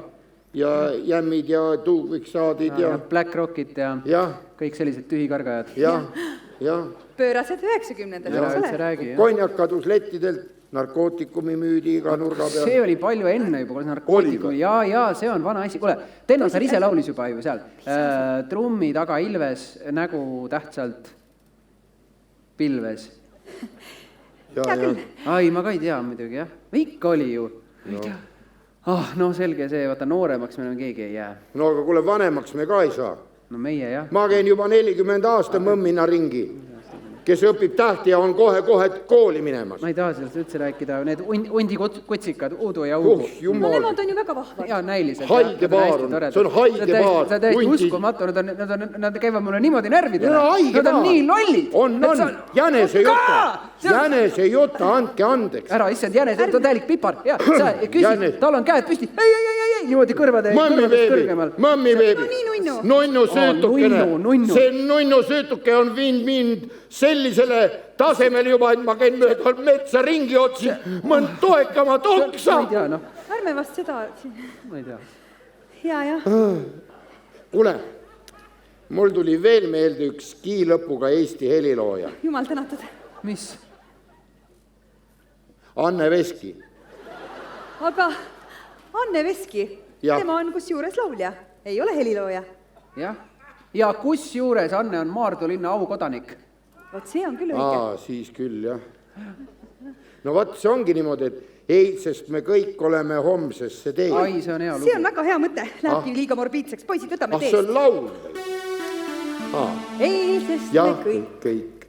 I: jämmid ja tuugviksaadid ja...
K: Black Rockit ja kõik sellised tühikargajad.
I: Jah.
P: Pöörased 90-ndad.
I: Konjak kadus lettidelt. Narkootikumi müüdi iga nurga peal.
K: See oli palju enne juba, narkootikumi. Ja, see on vana asi. Kuule, Tennosaar ise laulis juba ju seal. Trummi taga ilves, nägu tähtsalt pilves. Ai, ma ka ei tea muidugi, jah. Ikka oli ju. Ei tea. No selge see, vaata nooremaks me keegi ei jää.
I: No aga kuule, vanemaks me ka ei saa.
K: No meie, jah.
I: Ma käin juba 40 aasta mõmmina ringi. Kes õpib tähti ja on kohe kooli minemas.
K: Ma ei taha sellest üldse rääkida. Need undikutsikad, Uudu ja Uugu.
P: No nemad on ju väga vahvad.
K: Ja näilised.
I: Haige paar on. See on haige paar.
K: See on täiesti uskumatu. Nad käivad mulle niimoodi närvidele. Nad on nii lollid.
I: On. Jänese Jota, andke andeks.
K: Ära, issand, Jänese, ta on täielik pipar. Küsi, tal on käed püsti. Ei, niimoodi kõrvade kõrgemal.
I: Mõmmi beebi. Nunnu söötukene. See nunnu söötuke on mind sellisele tasemel juba, et ma käin mööda metsa ringi otsin, mõnd toekama toksa.
P: Ärme vast seda...
K: Ma ei tea.
P: Ja.
I: Kuule, mul tuli veel meelde üks kiilõpuga Eesti helilooja.
P: Jumal tänatud.
K: Mis?
I: Anne Veski.
P: Aga Anne Veski, tema on kusjuures laulja, ei ole helilooja.
K: Jah. Ja kusjuures Anne on Maardu linna aukodanik.
P: Vot see on küll õige.
I: Siis küll, jah. No vaat see ongi niimoodi, et eilsest me kõik oleme homsesse teel.
K: Ai, see on hea lugu.
P: See on väga hea mõte. Lähebki liiga morbiidseks. Poisid, võtame teest.
I: See on laul.
P: Eilsest
I: ja
P: me
I: kõik.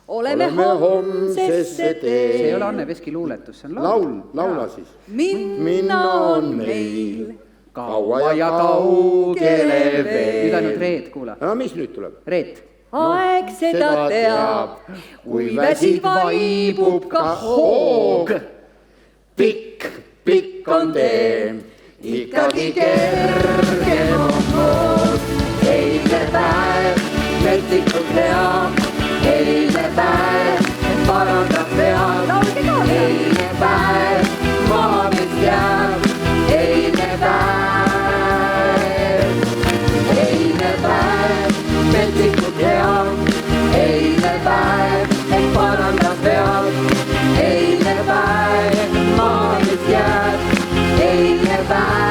P: Oleme homsesse teel.
K: See ei ole Anne Veski luuletus, see on
I: laul. Laula siis.
P: Minna on meil
K: kaua ja kaugele veel. Nüüd ainult Reet, kuula.
I: Mis nüüd tuleb?
K: Reet.
P: Aeg seda teab, kui väsid vaibub ka hoog. Pikk on tee, ikkagi kergem on mood. Eilne päev, metsikult hea, eilne päev, parandab pead. Eilne päev, maha mis jääb, eilne päev. Eilne päev, metsikult hea, eilne päev, parandab pead. Eilne päev, maha mis jääb, eilne päev.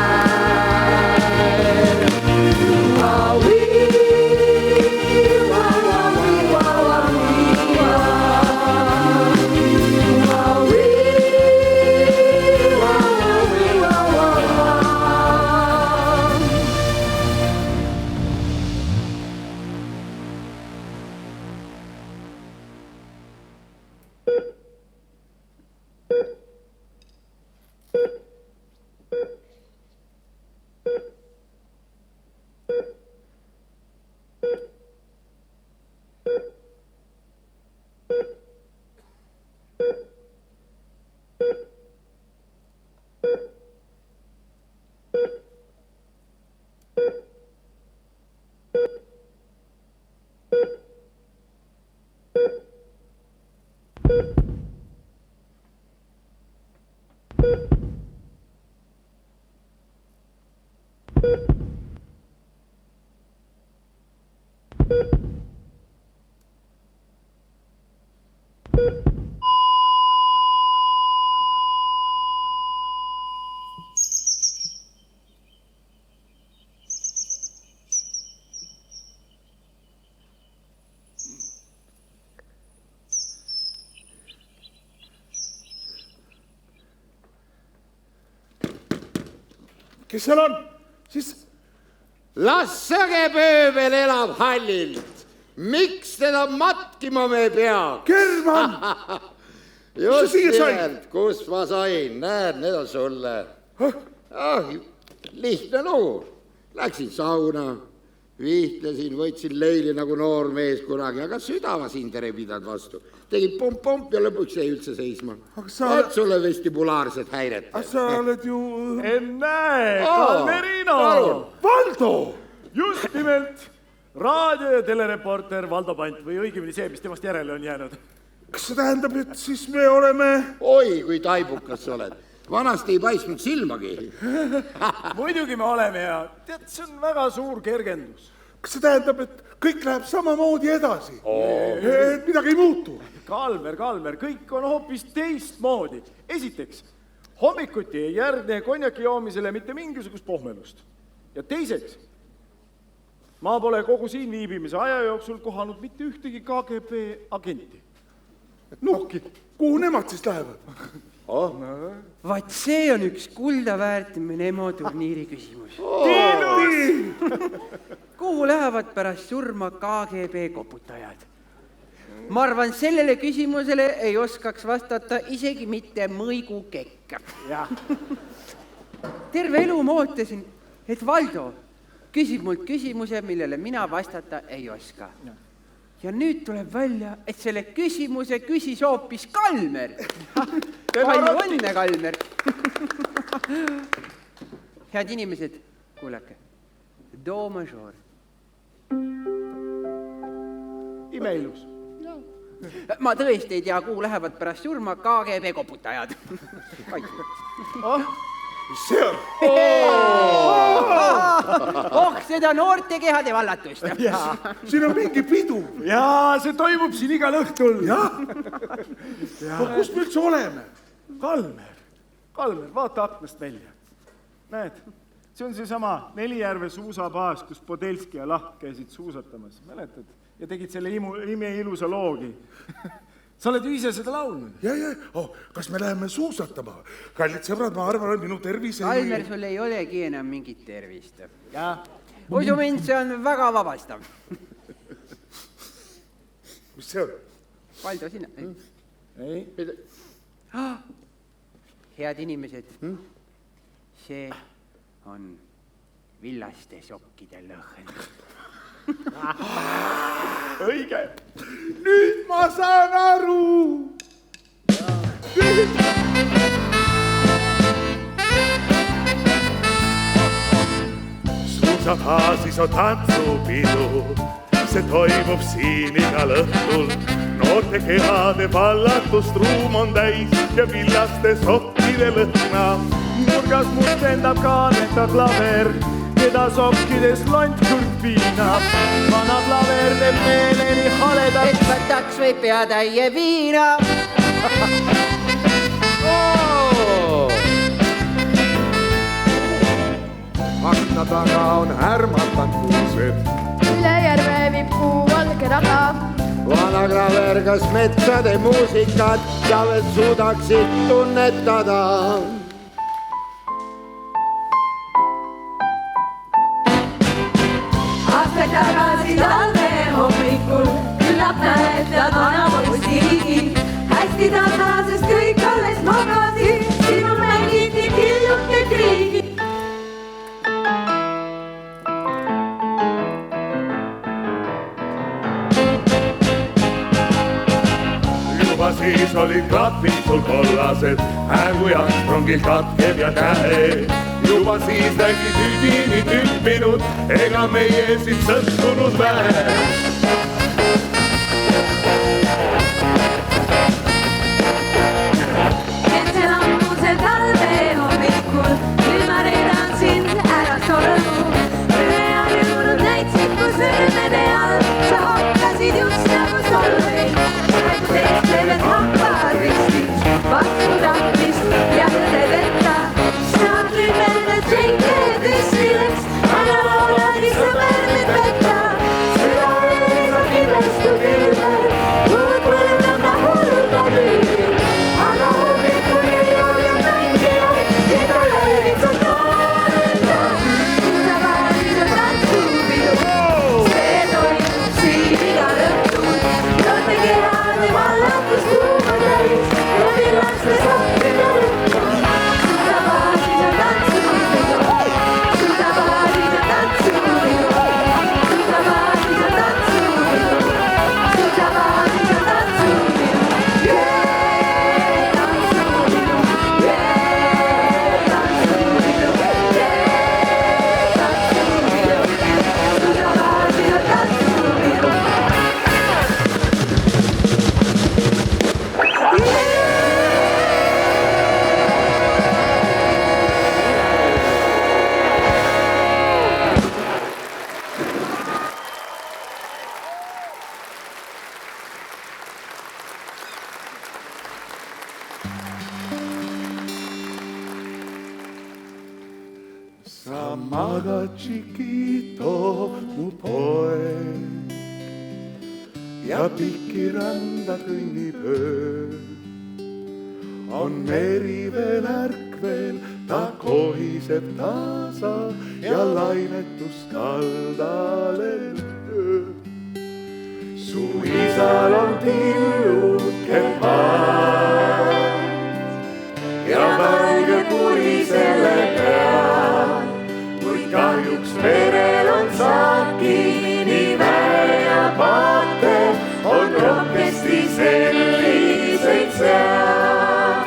C: Kes seal on? Siis...
I: Las sõgepööbel elab hallilt. Miks teda matkima me pea?
C: German!
I: Just nimelt, kus ma sain. Näed, need on sulle. Lihtne lugu. Läksin sauna, vihtlesin, võtsin leili nagu noor mees kunagi, aga südava sindere pidad vastu. Tegin pomp ja lõpuks jäi üldse seisma. Et sulle vestibulaarsed häiret.
C: Sa oled ju...
L: Näe, Kalmerino!
C: Valdo!
L: Just nimelt raadio- ja telereporter Valdo Pant või õigemini see, mis temast järele on jäänud.
C: Kas see tähendab, et siis me oleme...
I: Oi, kui taibukas sa oled. Vanasti ei paistnud silmagi.
L: Muidugi me oleme ja tead, see on väga suur kergendus.
C: Kas see tähendab, et kõik läheb samamoodi edasi? Et midagi ei muutu?
L: Kalmer, kõik on hoopis teistmoodi. Esiteks, hommikuti ei järgne konjaki joomisele mitte mingisugust pohmelust. Ja teiseks, ma pole kogu siin viibimise aja jooksul kohanud mitte ühtegi KGB agenti.
C: Nuhki, kuhu nemad siis lähevad?
K: Vaat see on üks kulda väärt Nemo turniiri küsimus. Kuhu lähevad pärast surma KGB koputajad? Ma arvan, sellele küsimusele ei oskaks vastata isegi mitte mõigu kekk. Terve elu mootasin, et Valdo küsib mult küsimuse, millele mina vastata ei oska. Ja nüüd tuleb välja, et selle küsimuse küsis hoopis Kalmer. Palju õnne, Kalmer. Head inimesed, kuulake. Do major.
L: Imeilus.
K: Ma tõesti ei tea, kuhu lähevad pärast surma KGB koputajad.
C: See on...
K: Seda noorte kehade vallatust.
C: Siin on mingi pidu.
L: Jaa, see toimub siin igal õhtul.
C: Kus me üldse oleme?
L: Kalmer, vaata aknast välja. Näed, see on seesama Nelijärve suusabaas, kus Podelski ja Lahk käisid suusatamas. Mäletad? Ja tegid selle ime ilusa loogi. sa oled ju ise seda laulnud.
C: Ja, kas me läheme suusatama? Kallid sõbrad, ma arvan, et minu tervis
K: Almer, sul ei olegi enam mingit tervist. Ja usumind, see on väga vabastav.
C: Mis see on?
K: Valdo, sina.
L: Ei.
K: Head inimesed, see on villaste sokkide lõhn.
C: Õige. Nüüd ma saan aru.
E: Suusabaasis on tantsupidu, see toimub siin igal õhtul. Noorte kehade vallatus ruum on täis ja villaste sokkide lõhna.
L: Nurgas must endab kaaneta klaver, keda sokkides lont kurb viinab. Vana klaver teeb meeleni haledaks.
K: Et võtaks või peatäie viina.
B: Akna taga on härmatanud kuused.
J: Üle järve viib kuu valge rada.
I: Vana klaver, kas metsade muusikat ja veel suudaksid tunnetada?
O: Aastaid tagasi talve hommikul küllap näetad vana poisi riigi. Hästi tasa, sest kõik alles magasid, sinul mängiti killuke kriigi.
E: Juba siis olid klapid sul kollased, kui Armstrongil katkeb ja käe. Juba siis nägid üdini tüppinud, ega meie siit sõltunud vähe.
O: Ketsel ammusel talve hommikul, nüüd ma reedan sind ära solmu. Üle harjunud näitsid, kus sõrmede all sa hakkasid just nagu solveid. Praegu teeslevad hakkad ristid, vastu tahtmist ja tõdedeta. Saad nüüd mõelda tšenke tõstileks, aga laulad issa märmed võtta. Süda ees on kindlasti külmel, muud mõeldab na hulluda külmi. Aga hommikul ei ole mängijaid, keda jälgid sa taarenda. Suusabaaris on tantsupidu, see toimub siin igal õhtul. Noorte kehade vallatus kuum on täis ja villaste sokkide lõhn. Suusabaaris on tantsupidu, suusabaaris on tantsupidu, suusabaaris on tantsupidu, suusabaaris on tantsupidu.
E: Sa magad, chiquito, mu poeg, ja pikki randa kõnnib öö. On meri veel ärkvel, ta kohiseb tasa ja lainetus kaldale löö. Su isal on tilluke paad ja valge kuri selle peal. Kahjuks merel on saakini väe ja paate, on rohkesti selliseid seal.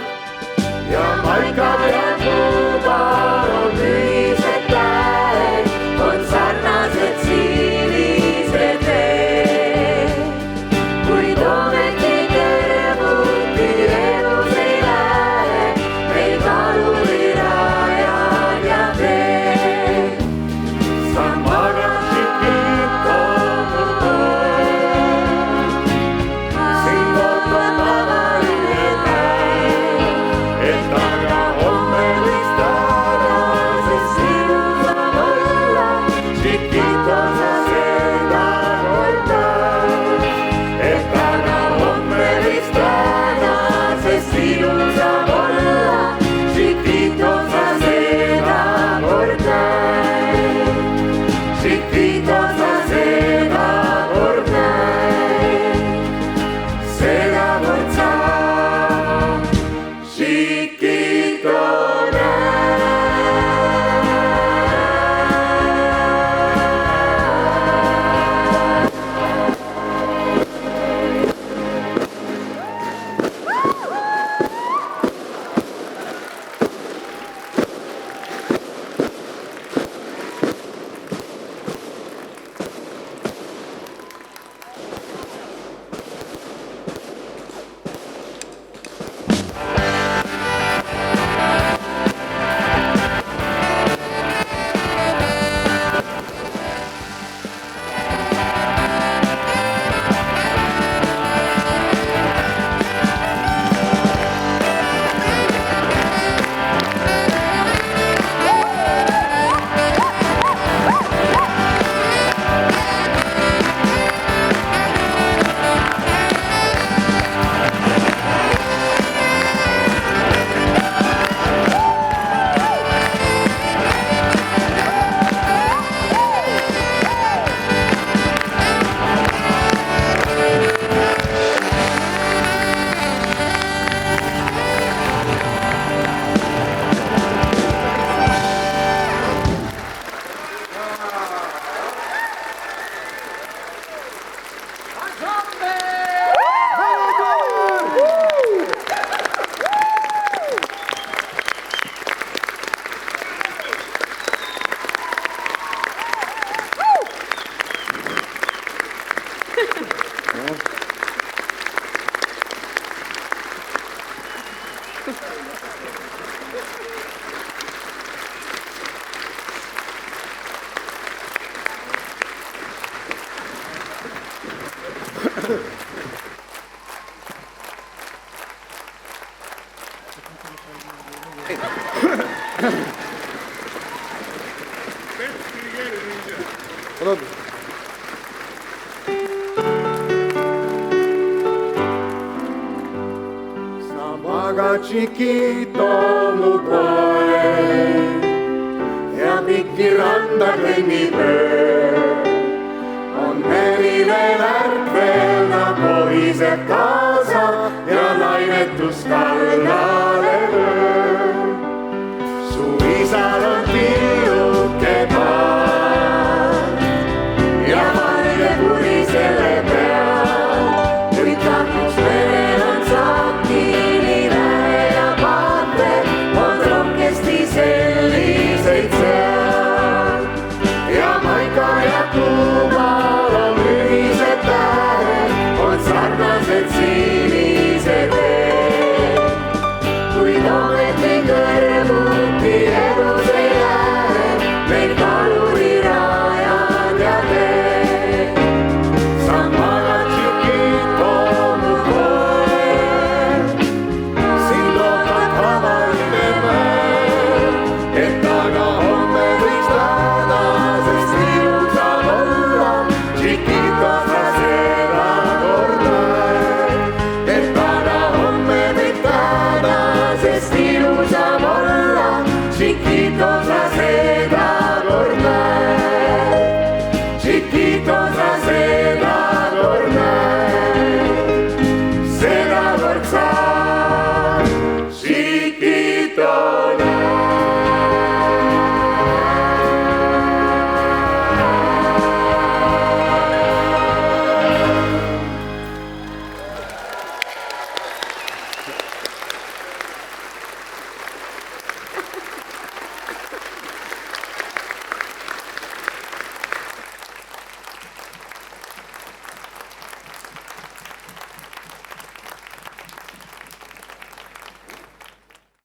E: Ja maikad ja tuubar on ühised käed, on sarnased sinised veed. Kuid ometi kõrvuti elus ei lähe, meil kaluri rajad ja teed.
O: Chiquito sa seda kord näed, seda kord sa Chiquito
Q: Chiquito mu poeg ja pikki randa kõnnib öö. On merile värk veel, ta kohiseb kaasa ja lainetus kaldale löö. Su isal on tilluke paar ja valge puri selle peal. Kuid kahjuks merel on saakini selliseid seal ja maika ja kuumal on ühised tähed, on sarnased sinised veel. Kuid ometi kõrvuti edus ei lähe, meil